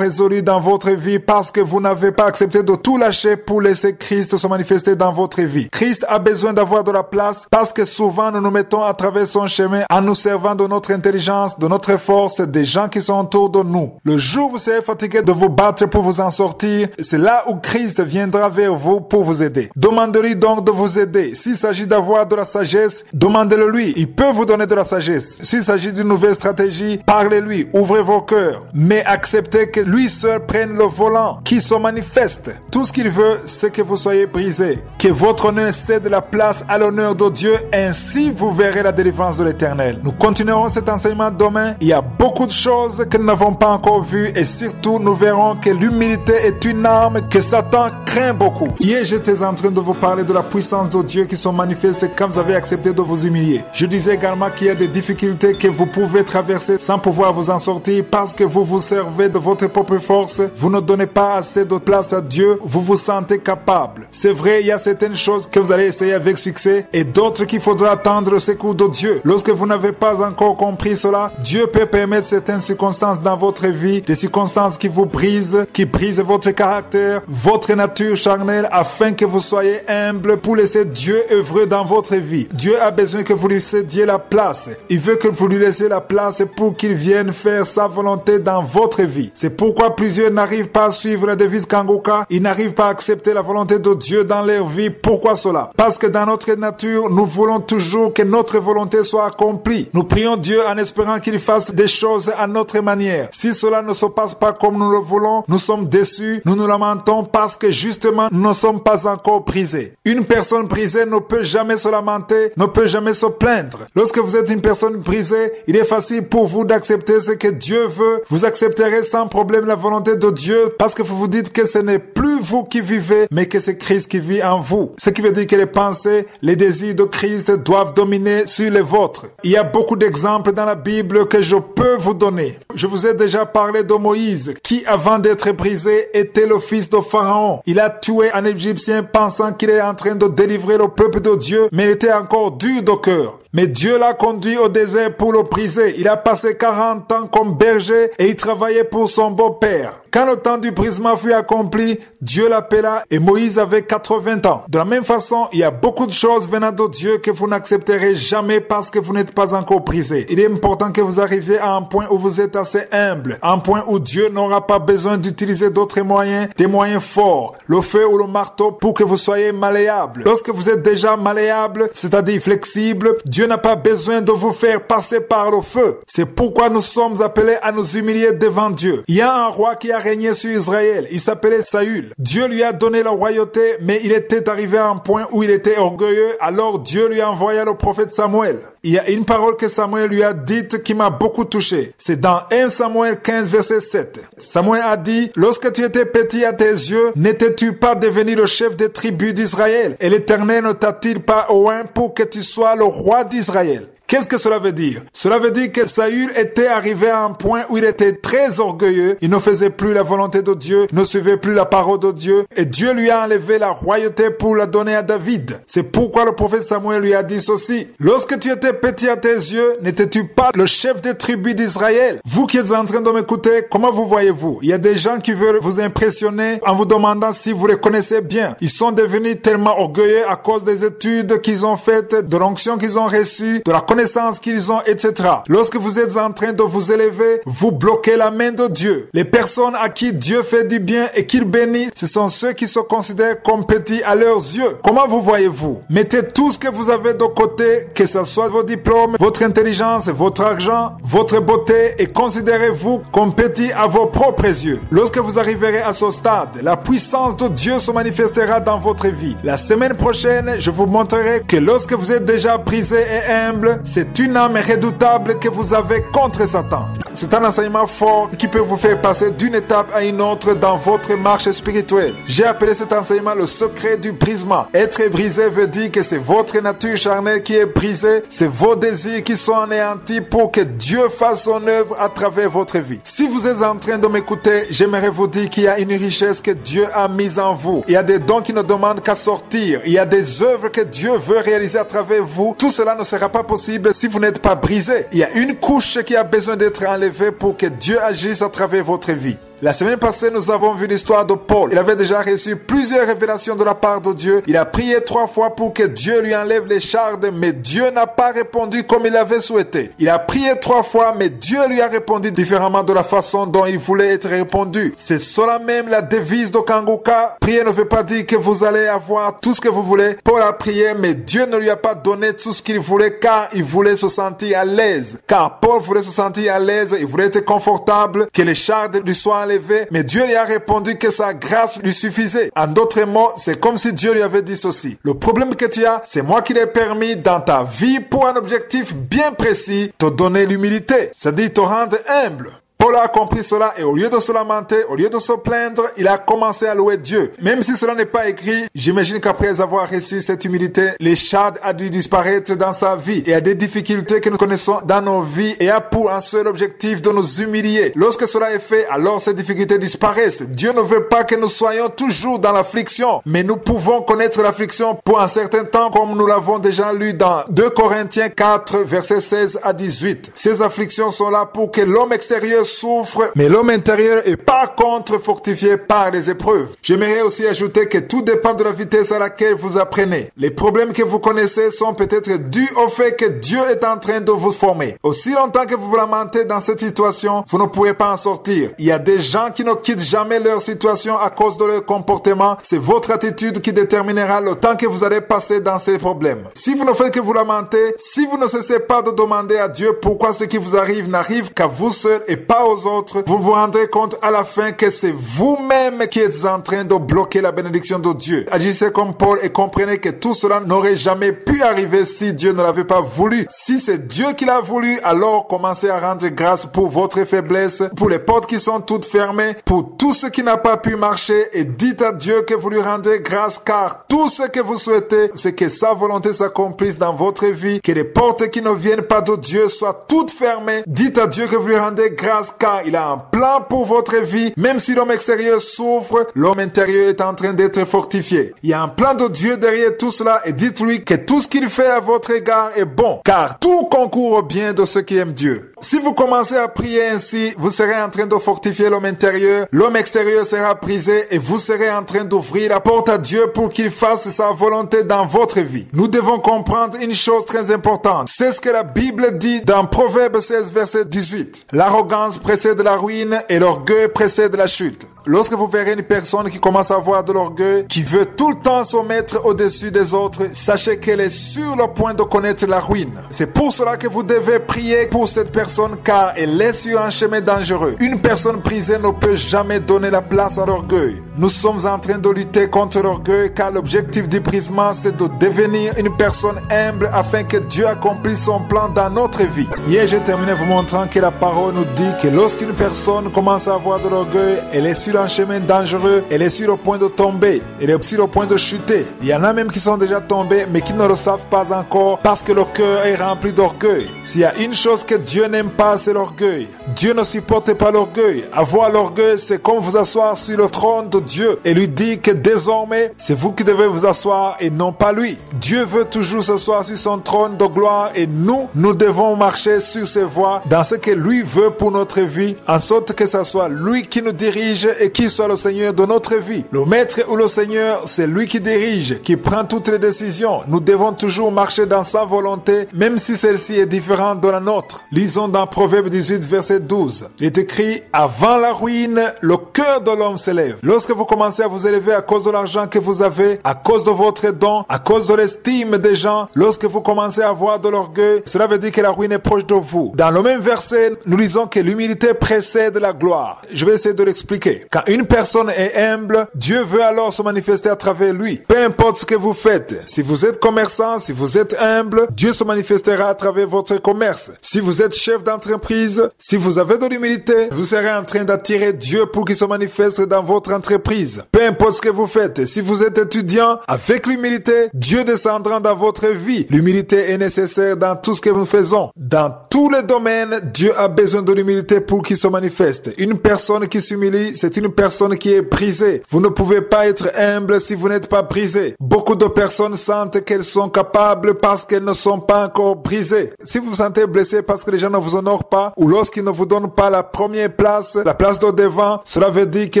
résolus dans votre vie parce que vous n'avez pas accepté de tout lâcher pour laisser Christ se manifester dans votre vie. Christ a besoin d'avoir de la place parce que souvent nous nous mettons à travers son chemin en nous servant de notre intelligence, de notre force, des gens qui sont autour de nous. Le jour où vous serez fatigué de vous battre pour vous en sortir, c'est là où Christ viendra vers vous pour vous aider. Demandez-lui donc de vous aider. S'il s'agit d'avoir de la sagesse, demandez-le lui. Il peut vous donner de la sagesse. S'il s'agit d'une nouvelle stratégie, parlez-lui, ouvrez vos cœurs. Mais acceptez que lui seul prenne le volant, qu'il se manifeste. Tout ce qu'il veut, c'est que vous soyez brisés. Que votre honneur cède la place à l'honneur de Dieu, ainsi vous verrez la délivrance de l'Éternel. Nous continuerons cet enseignement demain. Il y a beaucoup de choses que nous n'avons pas encore vues et surtout nous verrons que l'humilité est une arme que Satan craint beaucoup. Hier, j'étais en train de vous parler de la puissance de Dieu qui sont manifestées quand vous avez accepté de vous humilier. Je disais également qu'il y a des difficultés que vous pouvez traverser sans pouvoir vous en sortir parce que vous vous servez de votre propre force. Vous ne donnez pas assez de place à Dieu. Vous vous sentez capable. C'est vrai, il y a certaines choses que vous allez essayer avec succès et d'autres qu'il faudra attendre le secours de Dieu. Lorsque vous n'avez pas pas encore compris cela, Dieu peut permettre certaines circonstances dans votre vie, des circonstances qui vous brisent, qui brisent votre caractère, votre nature charnelle, afin que vous soyez humble pour laisser Dieu œuvrer dans votre vie. Dieu a besoin que vous lui cédiez la place. Il veut que vous lui laissiez la place pour qu'il vienne faire sa volonté dans votre vie. C'est pourquoi plusieurs n'arrivent pas à suivre la devise Kangoka. Ils n'arrivent pas à accepter la volonté de Dieu dans leur vie. Pourquoi cela? Parce que dans notre nature, nous voulons toujours que notre volonté soit accomplie. Nous prions Dieu en espérant qu'il fasse des choses à notre manière. Si cela ne se passe pas comme nous le voulons, nous sommes déçus, nous nous lamentons parce que justement, nous ne sommes pas encore brisés. Une personne brisée ne peut jamais se lamenter, ne peut jamais se plaindre. Lorsque vous êtes une personne brisée, il est facile pour vous d'accepter ce que Dieu veut. Vous accepterez sans problème la volonté de Dieu parce que vous vous dites que ce n'est plus vous qui vivez, mais que c'est Christ qui vit en vous. Ce qui veut dire que les pensées, les désirs de Christ doivent dominer sur les vôtres. Il y a beaucoup d'exemples dans la Bible que je peux vous donner. Je vous ai déjà parlé de Moïse, qui avant d'être brisé était le fils de Pharaon. Il a tué un Égyptien pensant qu'il est en train de délivrer le peuple de Dieu, mais il était encore dur de cœur. Mais Dieu l'a conduit au désert pour le briser. Il a passé 40 ans comme berger et il travaillait pour son beau-père. Quand le temps du brisement fut accompli, Dieu l'appela et Moïse avait 80 ans. De la même façon, il y a beaucoup de choses venant de Dieu que vous n'accepterez jamais parce que vous n'êtes pas encore brisé. Il est important que vous arriviez à un point où vous êtes assez humble, un point où Dieu n'aura pas besoin d'utiliser d'autres moyens, des moyens forts, le feu ou le marteau pour que vous soyez malléable. Lorsque vous êtes déjà malléable, c'est-à-dire flexible, Dieu n'a pas besoin de vous faire passer par le feu. C'est pourquoi nous sommes appelés à nous humilier devant Dieu. Il y a un roi qui a régné sur Israël. Il s'appelait Saül. Dieu lui a donné la royauté, mais il était arrivé à un point où il était orgueilleux. Alors Dieu lui a envoyé le prophète Samuel. Il y a une parole que Samuel lui a dite qui m'a beaucoup touché. C'est dans 1 Samuel 15, verset 7. Samuel a dit, « Lorsque tu étais petit à tes yeux, n'étais-tu pas devenu le chef des tribus d'Israël? Et l'Éternel ne t'a-t-il pas oint pour que tu sois le roi d'Israël? » Qu'est-ce que cela veut dire? Cela veut dire que Saül était arrivé à un point où il était très orgueilleux. Il ne faisait plus la volonté de Dieu, ne suivait plus la parole de Dieu. Et Dieu lui a enlevé la royauté pour la donner à David. C'est pourquoi le prophète Samuel lui a dit ceci. « Lorsque tu étais petit à tes yeux, n'étais-tu pas le chef des tribus d'Israël? » Vous qui êtes en train de m'écouter, comment vous voyez-vous? Il y a des gens qui veulent vous impressionner en vous demandant si vous les connaissez bien. Ils sont devenus tellement orgueilleux à cause des études qu'ils ont faites, de l'onction qu'ils ont reçue, de la connaissance qu'ils ont, etc. Lorsque vous êtes en train de vous élever, vous bloquez la main de Dieu. Les personnes à qui Dieu fait du bien et qu'il bénit, ce sont ceux qui se considèrent comme petits à leurs yeux. Comment vous voyez-vous? Mettez tout ce que vous avez de côté, que ce soit vos diplômes, votre intelligence, votre argent, votre beauté, et considérez-vous comme petits à vos propres yeux. Lorsque vous arriverez à ce stade, la puissance de Dieu se manifestera dans votre vie. La semaine prochaine, je vous montrerai que lorsque vous êtes déjà brisé et humble, c'est une âme redoutable que vous avez contre Satan. C'est un enseignement fort qui peut vous faire passer d'une étape à une autre dans votre marche spirituelle. J'ai appelé cet enseignement le secret du brisement. Être brisé veut dire que c'est votre nature charnelle qui est brisée, c'est vos désirs qui sont anéantis pour que Dieu fasse son œuvre à travers votre vie. Si vous êtes en train de m'écouter, j'aimerais vous dire qu'il y a une richesse que Dieu a mise en vous. Il y a des dons qui ne demandent qu'à sortir. Il y a des œuvres que Dieu veut réaliser à travers vous. Tout cela ne sera pas possible si vous n'êtes pas brisé. Il y a une couche qui a besoin d'être enlevée pour que Dieu agisse à travers votre vie. La semaine passée, nous avons vu l'histoire de Paul. Il avait déjà reçu plusieurs révélations de la part de Dieu. Il a prié 3 fois pour que Dieu lui enlève les chardes, mais Dieu n'a pas répondu comme il avait souhaité. Il a prié 3 fois, mais Dieu lui a répondu différemment de la façon dont il voulait être répondu. C'est cela même la devise de Kangoka. Prier ne veut pas dire que vous allez avoir tout ce que vous voulez. Paul a prié, mais Dieu ne lui a pas donné tout ce qu'il voulait car il voulait se sentir à l'aise. Car Paul voulait se sentir à l'aise, il voulait être confortable, que les chardes lui soient enlevées. Mais Dieu lui a répondu que sa grâce lui suffisait. En d'autres mots, c'est comme si Dieu lui avait dit ceci. Le problème que tu as, c'est moi qui l'ai permis dans ta vie pour un objectif bien précis, te donner l'humilité, c'est-à-dire te rendre humble. Paul a compris cela et au lieu de se lamenter, au lieu de se plaindre, il a commencé à louer Dieu. Même si cela n'est pas écrit, j'imagine qu'après avoir reçu cette humilité, l'échad a dû disparaître dans sa vie. Et il y a des difficultés que nous connaissons dans nos vies et a pour un seul objectif de nous humilier. Lorsque cela est fait, alors ces difficultés disparaissent. Dieu ne veut pas que nous soyons toujours dans l'affliction, mais nous pouvons connaître l'affliction pour un certain temps, comme nous l'avons déjà lu dans 2 Corinthiens 4, versets 16 à 18. Ces afflictions sont là pour que l'homme extérieur souffre, mais l'homme intérieur est par contre fortifié par les épreuves. J'aimerais aussi ajouter que tout dépend de la vitesse à laquelle vous apprenez. Les problèmes que vous connaissez sont peut-être dus au fait que Dieu est en train de vous former. Aussi longtemps que vous vous lamentez dans cette situation, vous ne pourrez pas en sortir. Il y a des gens qui ne quittent jamais leur situation à cause de leur comportement. C'est votre attitude qui déterminera le temps que vous allez passer dans ces problèmes. Si vous ne faites que vous lamenter, si vous ne cessez pas de demander à Dieu pourquoi ce qui vous arrive n'arrive qu'à vous seul et pas aux autres, vous vous rendrez compte à la fin que c'est vous-même qui êtes en train de bloquer la bénédiction de Dieu. Agissez comme Paul et comprenez que tout cela n'aurait jamais pu arriver si Dieu ne l'avait pas voulu. Si c'est Dieu qui l'a voulu, alors commencez à rendre grâce pour votre faiblesse, pour les portes qui sont toutes fermées, pour tout ce qui n'a pas pu marcher et dites à Dieu que vous lui rendez grâce car tout ce que vous souhaitez, c'est que sa volonté s'accomplisse dans votre vie, que les portes qui ne viennent pas de Dieu soient toutes fermées. Dites à Dieu que vous lui rendez grâce car il a un plan pour votre vie. Même si l'homme extérieur souffre, l'homme intérieur est en train d'être fortifié. Il y a un plan de Dieu derrière tout cela et dites-lui que tout ce qu'il fait à votre égard est bon, car tout concourt au bien de ceux qui aiment Dieu. Si vous commencez à prier ainsi, vous serez en train de fortifier l'homme intérieur, l'homme extérieur sera brisé et vous serez en train d'ouvrir la porte à Dieu pour qu'il fasse sa volonté dans votre vie. Nous devons comprendre une chose très importante. C'est ce que la Bible dit dans Proverbe 16, verset 18. L'arrogance précède la ruine et l'orgueil précède la chute. Lorsque vous verrez une personne qui commence à avoir de l'orgueil, qui veut tout le temps se mettre au-dessus des autres, sachez qu'elle est sur le point de connaître la ruine. C'est pour cela que vous devez prier pour cette personne car elle est sur un chemin dangereux. Une personne brisée ne peut jamais donner la place à l'orgueil. Nous sommes en train de lutter contre l'orgueil car l'objectif du brisement c'est de devenir une personne humble afin que Dieu accomplisse son plan dans notre vie. Hier j'ai terminé vous montrant que la parole nous dit que lorsqu'une personne commence à avoir de l'orgueil, elle est sur un chemin dangereux, elle est sur le point de tomber, elle est sur le point de chuter. Il y en a même qui sont déjà tombés mais qui ne le savent pas encore parce que le cœur est rempli d'orgueil. S'il y a une chose que Dieu n'aime pas, c'est l'orgueil. Dieu ne supporte pas l'orgueil. Avoir l'orgueil, c'est comme vous asseoir sur le trône de Dieu et lui dire que désormais, c'est vous qui devez vous asseoir et non pas lui. Dieu veut toujours s'asseoir sur son trône de gloire et nous devons marcher sur ses voies dans ce que lui veut pour notre vie, en sorte que ce soit lui qui nous dirige et qui soit le Seigneur de notre vie. Le maître ou le Seigneur, c'est lui qui dirige, qui prend toutes les décisions. Nous devons toujours marcher dans sa volonté, même si celle-ci est différente de la nôtre. Lisons dans Proverbe 18, verset 12. Il est écrit, avant la ruine, le cœur de l'homme s'élève. Lorsque vous commencez à vous élever à cause de l'argent que vous avez, à cause de votre don, à cause de l'estime des gens, lorsque vous commencez à avoir de l'orgueil, cela veut dire que la ruine est proche de vous. Dans le même verset, nous lisons que l'humilité précède la gloire. Je vais essayer de l'expliquer. Quand une personne est humble, Dieu veut alors se manifester à travers lui. Peu importe ce que vous faites, si vous êtes commerçant, si vous êtes humble, Dieu se manifestera à travers votre commerce. Si vous êtes chef d'entreprise, si vous avez de l'humilité, vous serez en train d'attirer Dieu pour qu'il se manifeste dans votre entreprise. Peu importe ce que vous faites, si vous êtes étudiant, avec l'humilité, Dieu descendra dans votre vie. L'humilité est nécessaire dans tout ce que nous faisons. Dans tous les domaines, Dieu a besoin de l'humilité pour qu'il se manifeste. Une personne qui s'humilie, c'est une personne qui est brisée. Vous ne pouvez pas être humble si vous n'êtes pas brisé. Beaucoup de personnes sentent qu'elles sont capables parce qu'elles ne sont pas encore brisées. Si vous vous sentez blessé parce que les gens ne vous honorent pas ou lorsqu'ils ne vous donnent pas la première place, la place de devant, cela veut dire que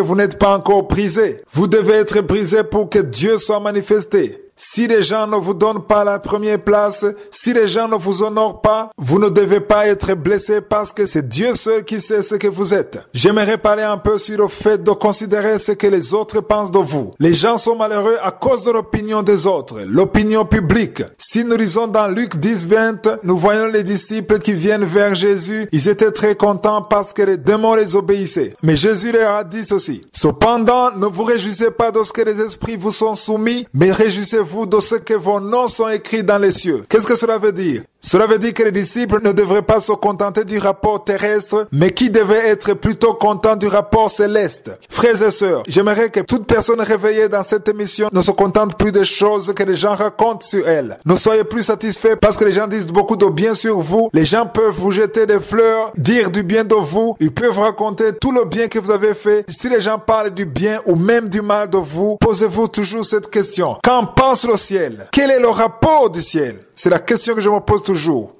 vous n'êtes pas encore brisé. Vous devez être brisé pour que Dieu soit manifesté. Si les gens ne vous donnent pas la première place, si les gens ne vous honorent pas, vous ne devez pas être blessé parce que c'est Dieu seul qui sait ce que vous êtes. J'aimerais parler un peu sur le fait de considérer ce que les autres pensent de vous. Les gens sont malheureux à cause de l'opinion des autres, l'opinion publique. Si nous lisons dans Luc 10, 20, nous voyons les disciples qui viennent vers Jésus. Ils étaient très contents parce que les démons les obéissaient. Mais Jésus leur a dit ceci. Cependant, ne vous réjouissez pas de ce que les esprits vous sont soumis, mais réjouissez-vous rappelez-vous de ce que vos noms sont écrits dans les cieux. Qu'est-ce que cela veut dire? Cela veut dire que les disciples ne devraient pas se contenter du rapport terrestre, mais qui devaient être plutôt contents du rapport céleste. Frères et sœurs, j'aimerais que toute personne réveillée dans cette émission ne se contente plus des choses que les gens racontent sur elle. Ne soyez plus satisfaits parce que les gens disent beaucoup de bien sur vous. Les gens peuvent vous jeter des fleurs, dire du bien de vous. Ils peuvent raconter tout le bien que vous avez fait. Si les gens parlent du bien ou même du mal de vous, posez-vous toujours cette question. Qu'en pense le ciel? Quel est le rapport du ciel? C'est la question que je me pose toujours.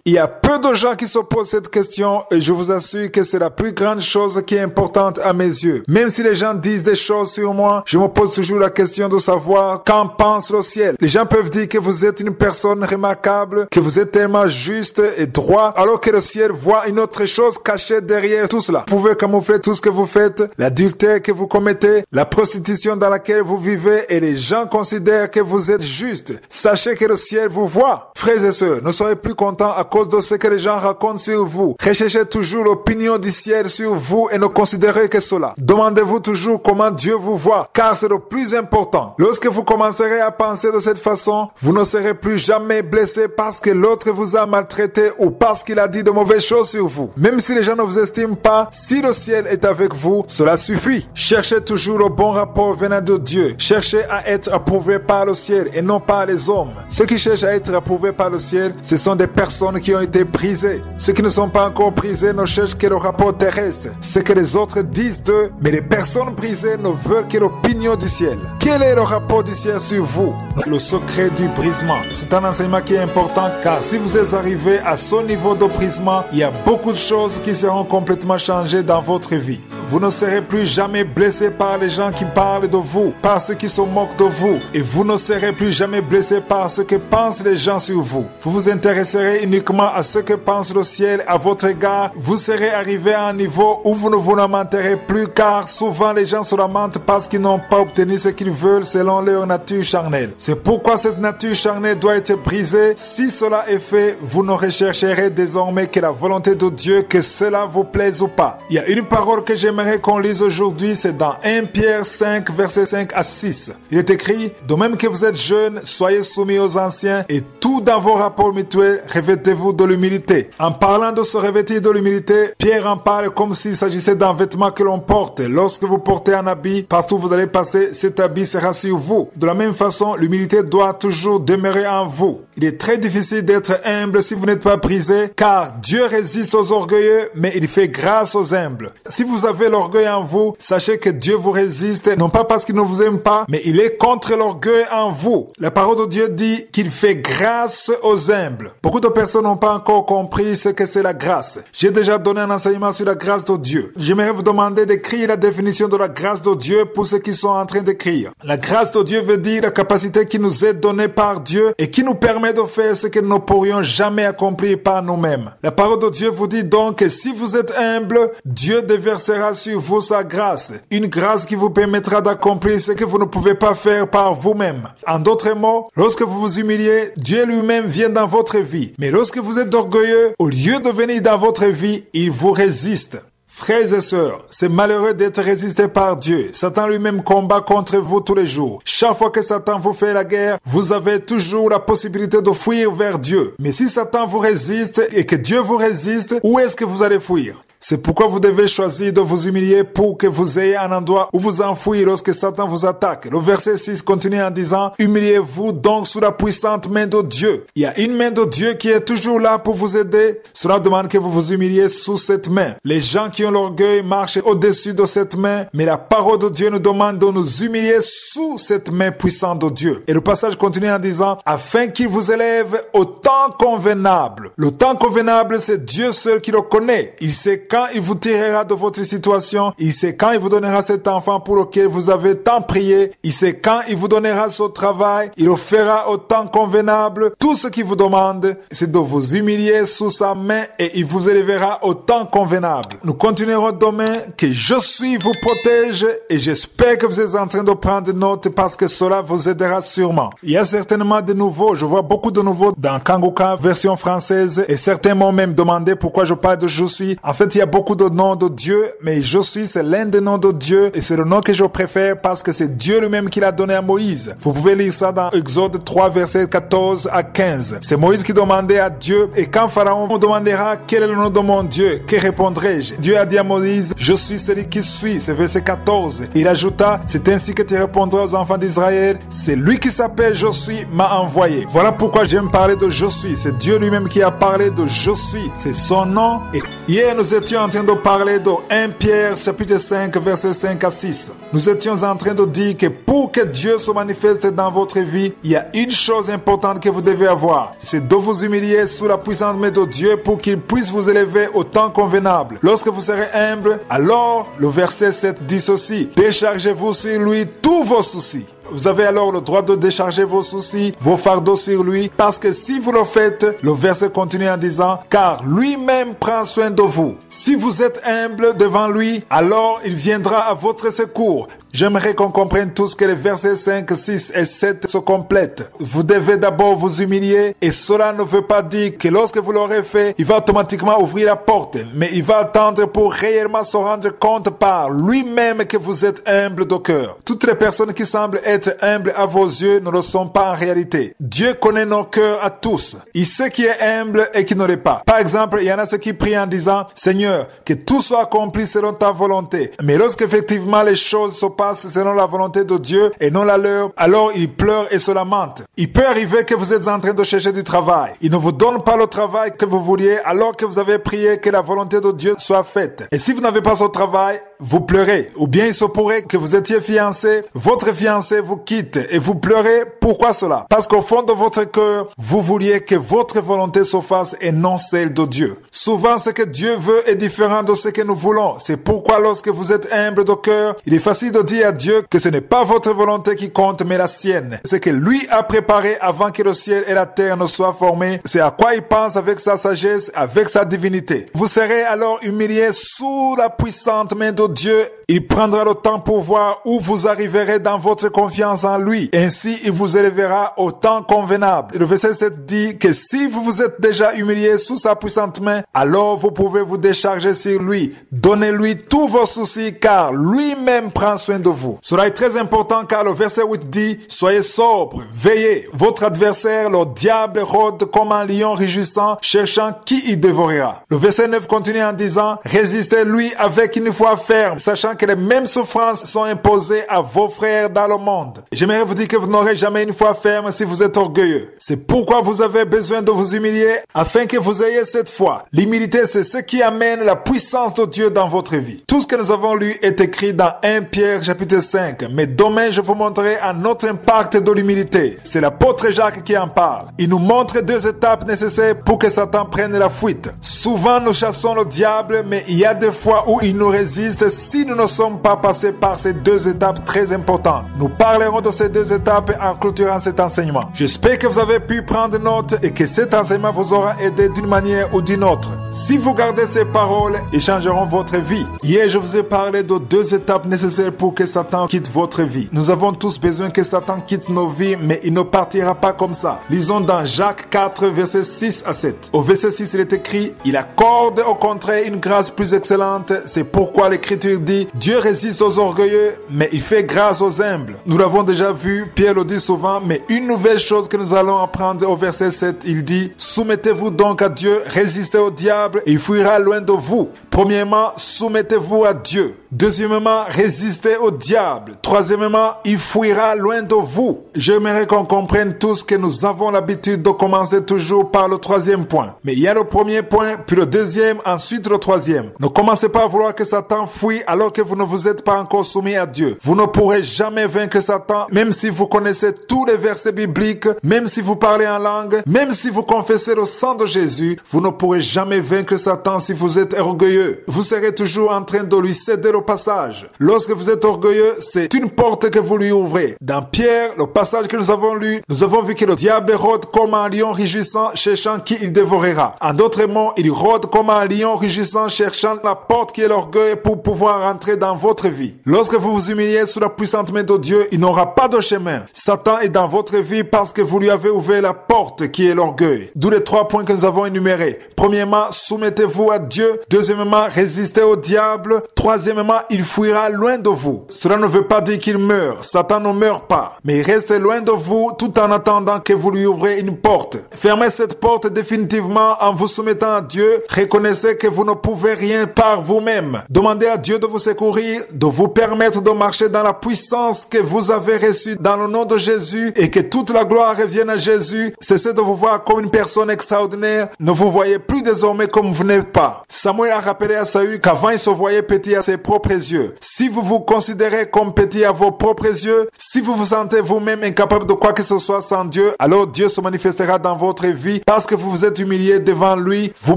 Il y a peu de gens qui se posent cette question et je vous assure que c'est la plus grande chose qui est importante à mes yeux. Même si les gens disent des choses sur moi, je me pose toujours la question de savoir qu'en pense le ciel. Les gens peuvent dire que vous êtes une personne remarquable, que vous êtes tellement juste et droit, alors que le ciel voit une autre chose cachée derrière tout cela. Vous pouvez camoufler tout ce que vous faites, l'adultère que vous commettez, la prostitution dans laquelle vous vivez et les gens considèrent que vous êtes juste. Sachez que le ciel vous voit. Frères et sœurs, ne soyez plus contents à cause de ce que les gens racontent sur vous. Recherchez toujours l'opinion du ciel sur vous et ne considérez que cela. Demandez-vous toujours comment Dieu vous voit, car c'est le plus important. Lorsque vous commencerez à penser de cette façon, vous ne serez plus jamais blessé parce que l'autre vous a maltraité ou parce qu'il a dit de mauvaises choses sur vous. Même si les gens ne vous estiment pas, si le ciel est avec vous, cela suffit. Cherchez toujours le bon rapport venant de Dieu. Cherchez à être approuvé par le ciel et non par les hommes. Ceux qui cherchent à être approuvés par le ciel, ce sont des personnes qui ont été brisées. Ceux qui ne sont pas encore brisés ne cherchent que le rapport terrestre, ce que les autres disent d'eux, mais les personnes brisées ne veulent que l'opinion du ciel. Quel est le rapport du ciel sur vous? Le secret du brisement. C'est un enseignement qui est important car si vous êtes arrivé à ce niveau de brisement, il y a beaucoup de choses qui seront complètement changées dans votre vie. Vous ne serez plus jamais blessé par les gens qui parlent de vous, par ceux qui se moquent de vous. Et vous ne serez plus jamais blessé par ce que pensent les gens sur vous. Vous vous intéresserez uniquement à ce que pense le ciel à votre égard. Vous serez arrivé à un niveau où vous ne vous lamenterez plus car souvent les gens se lamentent parce qu'ils n'ont pas obtenu ce qu'ils veulent selon leur nature charnelle. C'est pourquoi cette nature charnelle doit être brisée. Si cela est fait, vous ne rechercherez désormais que la volonté de Dieu, que cela vous plaise ou pas. Il y a une parole que j'aimerais qu'on lise aujourd'hui, c'est dans 1 Pierre 5, versets 5 à 6. Il est écrit, de même que vous êtes jeunes, soyez soumis aux anciens et tout dans vos rapports mutuels, revêtez-vous de l'humilité. En parlant de se revêtir de l'humilité, Pierre en parle comme s'il s'agissait d'un vêtement que l'on porte. Lorsque vous portez un habit, partout où vous allez passer, cet habit sera sur vous. De la même façon, l'humilité doit toujours demeurer en vous. Il est très difficile d'être humble si vous n'êtes pas brisé, car Dieu résiste aux orgueilleux, mais il fait grâce aux humbles. Si vous avez l'orgueil en vous, sachez que Dieu vous résiste, non pas parce qu'il ne vous aime pas, mais il est contre l'orgueil en vous. La parole de Dieu dit qu'il fait grâce aux humbles. Beaucoup de personnes n'ont pas encore compris ce que c'est la grâce. J'ai déjà donné un enseignement sur la grâce de Dieu. J'aimerais vous demander d'écrire la définition de la grâce de Dieu pour ceux qui sont en train d'écrire. La grâce de Dieu veut dire la capacité qui nous est donnée par Dieu et qui nous permet de faire ce que nous ne pourrions jamais accomplir par nous-mêmes. La parole de Dieu vous dit donc que si vous êtes humble, Dieu déversera sur vous sa grâce. Une grâce qui vous permettra d'accomplir ce que vous ne pouvez pas faire par vous-même. En d'autres mots, lorsque vous vous humiliez, Dieu lui-même vient dans votre vie. Mais lorsque vous êtes orgueilleux, au lieu de venir dans votre vie, il vous résiste. Frères et sœurs, c'est malheureux d'être résisté par Dieu. Satan lui-même combat contre vous tous les jours. Chaque fois que Satan vous fait la guerre, vous avez toujours la possibilité de fuir vers Dieu. Mais si Satan vous résiste et que Dieu vous résiste, où est-ce que vous allez fuir? C'est pourquoi vous devez choisir de vous humilier pour que vous ayez un endroit où vous enfouir lorsque Satan vous attaque. Le verset 6 continue en disant, humiliez-vous donc sous la puissante main de Dieu. Il y a une main de Dieu qui est toujours là pour vous aider. Cela demande que vous vous humiliez sous cette main. Les gens qui ont l'orgueil marchent au-dessus de cette main, mais la parole de Dieu nous demande de nous humilier sous cette main puissante de Dieu. Et le passage continue en disant, afin qu'il vous élève au temps convenable. Le temps convenable, c'est Dieu seul qui le connaît. Il sait quand il vous tirera de votre situation, il sait quand il vous donnera cet enfant pour lequel vous avez tant prié, il sait quand il vous donnera ce travail, il le fera au temps convenable. Tout ce qu'il vous demande, c'est de vous humilier sous sa main et il vous élèvera au temps convenable. Nous continuerons demain. Que je suis vous protège et j'espère que vous êtes en train de prendre note parce que cela vous aidera sûrement. Il y a certainement de nouveaux, je vois beaucoup de nouveaux dans Kanguka version française et certains m'ont même demandé pourquoi je parle de je suis. En fait, il y y a beaucoup de noms de Dieu, mais je suis, c'est l'un des noms de Dieu et c'est le nom que je préfère parce que c'est Dieu lui-même qui l'a donné à Moïse. Vous pouvez lire ça dans Exode 3, versets 14 à 15. C'est Moïse qui demandait à Dieu et quand Pharaon me demandera quel est le nom de mon Dieu, que répondrai-je? Dieu a dit à Moïse, je suis celui qui suis. C'est verset 14. Il ajouta, c'est ainsi que tu répondras aux enfants d'Israël, c'est lui qui s'appelle je suis m'a envoyé. Voilà pourquoi j'aime parler de je suis. C'est Dieu lui-même qui a parlé de je suis. C'est son nom. Et hier, nous étions en train de parler de 1 Pierre, chapitre 5, versets 5 à 6. Nous étions en train de dire que pour que Dieu se manifeste dans votre vie, il y a une chose importante que vous devez avoir. C'est de vous humilier sous la puissante main de Dieu pour qu'il puisse vous élever au temps convenable. Lorsque vous serez humble, alors le verset 7 dit ceci. Déchargez-vous sur lui tous vos soucis. Vous avez alors le droit de décharger vos soucis, vos fardeaux sur lui, parce que si vous le faites, le verset continue en disant, car lui-même prend soin de vous. Si vous êtes humble devant lui, alors il viendra à votre secours. J'aimerais qu'on comprenne tous que les versets 5, 6 et 7 se complètent. Vous devez d'abord vous humilier et cela ne veut pas dire que lorsque vous l'aurez fait, il va automatiquement ouvrir la porte. Mais il va attendre pour réellement se rendre compte par lui-même que vous êtes humble de cœur. Toutes les personnes qui semblent être humbles à vos yeux ne le sont pas en réalité. Dieu connaît nos cœurs à tous. Il sait qui est humble et qui ne l'est pas. Par exemple, il y en a ceux qui prient en disant, Seigneur, que tout soit accompli selon ta volonté. Mais lorsqu'effectivement les choses se passent selon la volonté de Dieu et non la leur, alors ils pleurent et se lamentent. Il peut arriver que vous êtes en train de chercher du travail. Il ne vous donne pas le travail que vous vouliez alors que vous avez prié que la volonté de Dieu soit faite. Et si vous n'avez pas ce travail, vous pleurez. Ou bien il se pourrait que vous étiez fiancé, votre fiancé vous quitte et vous pleurez. Pourquoi cela? Parce qu'au fond de votre cœur, vous vouliez que votre volonté se fasse et non celle de Dieu. Souvent, ce que Dieu veut est différent de ce que nous voulons. C'est pourquoi lorsque vous êtes humble de cœur, il est facile de dire à Dieu que ce n'est pas votre volonté qui compte, mais la sienne. Ce que lui a préparé avant que le ciel et la terre ne soient formés, c'est à quoi il pense avec sa sagesse, avec sa divinité. Vous serez alors humilié sous la puissante main de Dieu. Il prendra le temps pour voir où vous arriverez dans votre confiance en lui. Ainsi, il vous élèvera au temps convenable. Le verset 7 dit que si vous vous êtes déjà humilié sous sa puissante main, alors vous pouvez vous décharger sur lui. Donnez-lui tous vos soucis car lui-même prend soin de vous. Cela est très important car le verset 8 dit, soyez sobre, veillez. Votre adversaire, le diable, rôde comme un lion rugissant, cherchant qui il dévorera. Le verset 9 continue en disant, résistez-lui avec une foi ferme, sachant que les mêmes souffrances sont imposées à vos frères dans le monde. J'aimerais vous dire que vous n'aurez jamais une foi ferme si vous êtes orgueilleux. C'est pourquoi vous avez besoin de vous humilier afin que vous ayez cette foi. L'humilité, c'est ce qui amène la puissance de Dieu dans votre vie. Tout ce que nous avons lu est écrit dans 1 Pierre chapitre 5. Mais demain, je vous montrerai un autre impact de l'humilité. C'est l'apôtre Jacques qui en parle. Il nous montre 2 étapes nécessaires pour que Satan prenne la fuite. Souvent, nous chassons le diable, mais il y a des fois où il nous résiste si nous ne sommes pas passés par ces 2 étapes très importantes. Nous parlerons de ces 2 étapes en clôturant cet enseignement. J'espère que vous avez pu prendre note et que cet enseignement vous aura aidé d'une manière ou d'une autre. Si vous gardez ces paroles, ils changeront votre vie. Hier, je vous ai parlé de 2 étapes nécessaires pour que Satan quitte votre vie. Nous avons tous besoin que Satan quitte nos vies, mais il ne partira pas comme ça. Lisons dans Jacques 4, versets 6 à 7. Au verset 6, il est écrit, il accorde au contraire une grâce plus excellente. C'est pourquoi l'Écriture dit, Dieu résiste aux orgueilleux, mais il fait grâce aux humbles. Nous l'avons déjà vu, Pierre le dit souvent, mais une nouvelle chose que nous allons apprendre au verset 7, il dit, soumettez-vous donc à Dieu, résistez au diable et il fuira loin de vous. Premièrement, soumettez-vous à Dieu. Deuxièmement, résistez au diable. Troisièmement, il fuira loin de vous. J'aimerais qu'on comprenne tous que nous avons l'habitude de commencer toujours par le 3e point. Mais il y a le premier point, puis le deuxième, ensuite le 3e. Ne commencez pas à vouloir que Satan fuit alors que vous ne vous êtes pas encore soumis à Dieu. Vous ne pourrez jamais vaincre Satan, même si vous connaissez tous les versets bibliques, même si vous parlez en langue, même si vous confessez le sang de Jésus, vous ne pourrez jamais vaincre Satan si vous êtes orgueilleux. Vous serez toujours en train de lui céder le passage. Lorsque vous êtes orgueilleux, c'est une porte que vous lui ouvrez. Dans Pierre, le passage que nous avons lu, nous avons vu que le diable rôde comme un lion rugissant, cherchant qui il dévorera. En d'autres mots, il rôde comme un lion rugissant, cherchant la porte qui est l'orgueil pour pouvoir entrer dans votre vie. Lorsque vous vous humiliez sous la puissante main de Dieu, il n'aura pas de chemin. Satan est dans votre vie parce que vous lui avez ouvert la porte qui est l'orgueil. D'où les 3 points que nous avons énumérés. Premièrement, soumettez-vous à Dieu. Deuxièmement, Deuxièmement, résistez au diable. Troisièmement, il fuira loin de vous. Cela ne veut pas dire qu'il meurt. Satan ne meurt pas. Mais il reste loin de vous tout en attendant que vous lui ouvrez une porte. Fermez cette porte définitivement en vous soumettant à Dieu. Reconnaissez que vous ne pouvez rien par vous-même. Demandez à Dieu de vous secourir, de vous permettre de marcher dans la puissance que vous avez reçue dans le nom de Jésus et que toute la gloire revienne à Jésus. Cessez de vous voir comme une personne extraordinaire. Ne vous voyez plus désormais comme vous n'êtes pas. Samuel a rappelé à Saül qu'avant il se voyait petit à ses propres yeux. Si vous vous considérez comme petit à vos propres yeux, si vous vous sentez vous-même incapable de quoi que ce soit sans Dieu, alors Dieu se manifestera dans votre vie parce que vous vous êtes humilié devant lui. Vous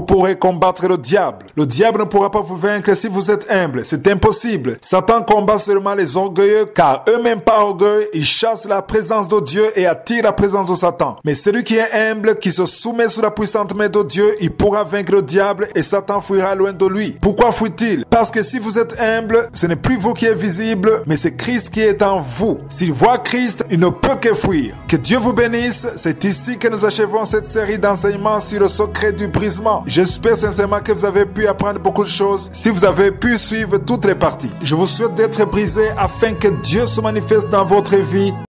pourrez combattre le diable. Le diable ne pourra pas vous vaincre si vous êtes humble. C'est impossible. Satan combat seulement les orgueilleux car eux-mêmes par orgueil, ils chassent la présence de Dieu et attirent la présence de Satan. Mais celui qui est humble, qui se soumet sous la puissante main de Dieu, il pourra vaincre le diable et Satan fuira loin de lui. Pourquoi fuit-il? Parce que si vous êtes humble, ce n'est plus vous qui êtes visible, mais c'est Christ qui est en vous. S'il voit Christ, il ne peut que fuir. Que Dieu vous bénisse. C'est ici que nous achevons cette série d'enseignements sur le secret du brisement. J'espère sincèrement que vous avez pu apprendre beaucoup de choses si vous avez pu suivre toutes les parties. Je vous souhaite d'être brisé afin que Dieu se manifeste dans votre vie.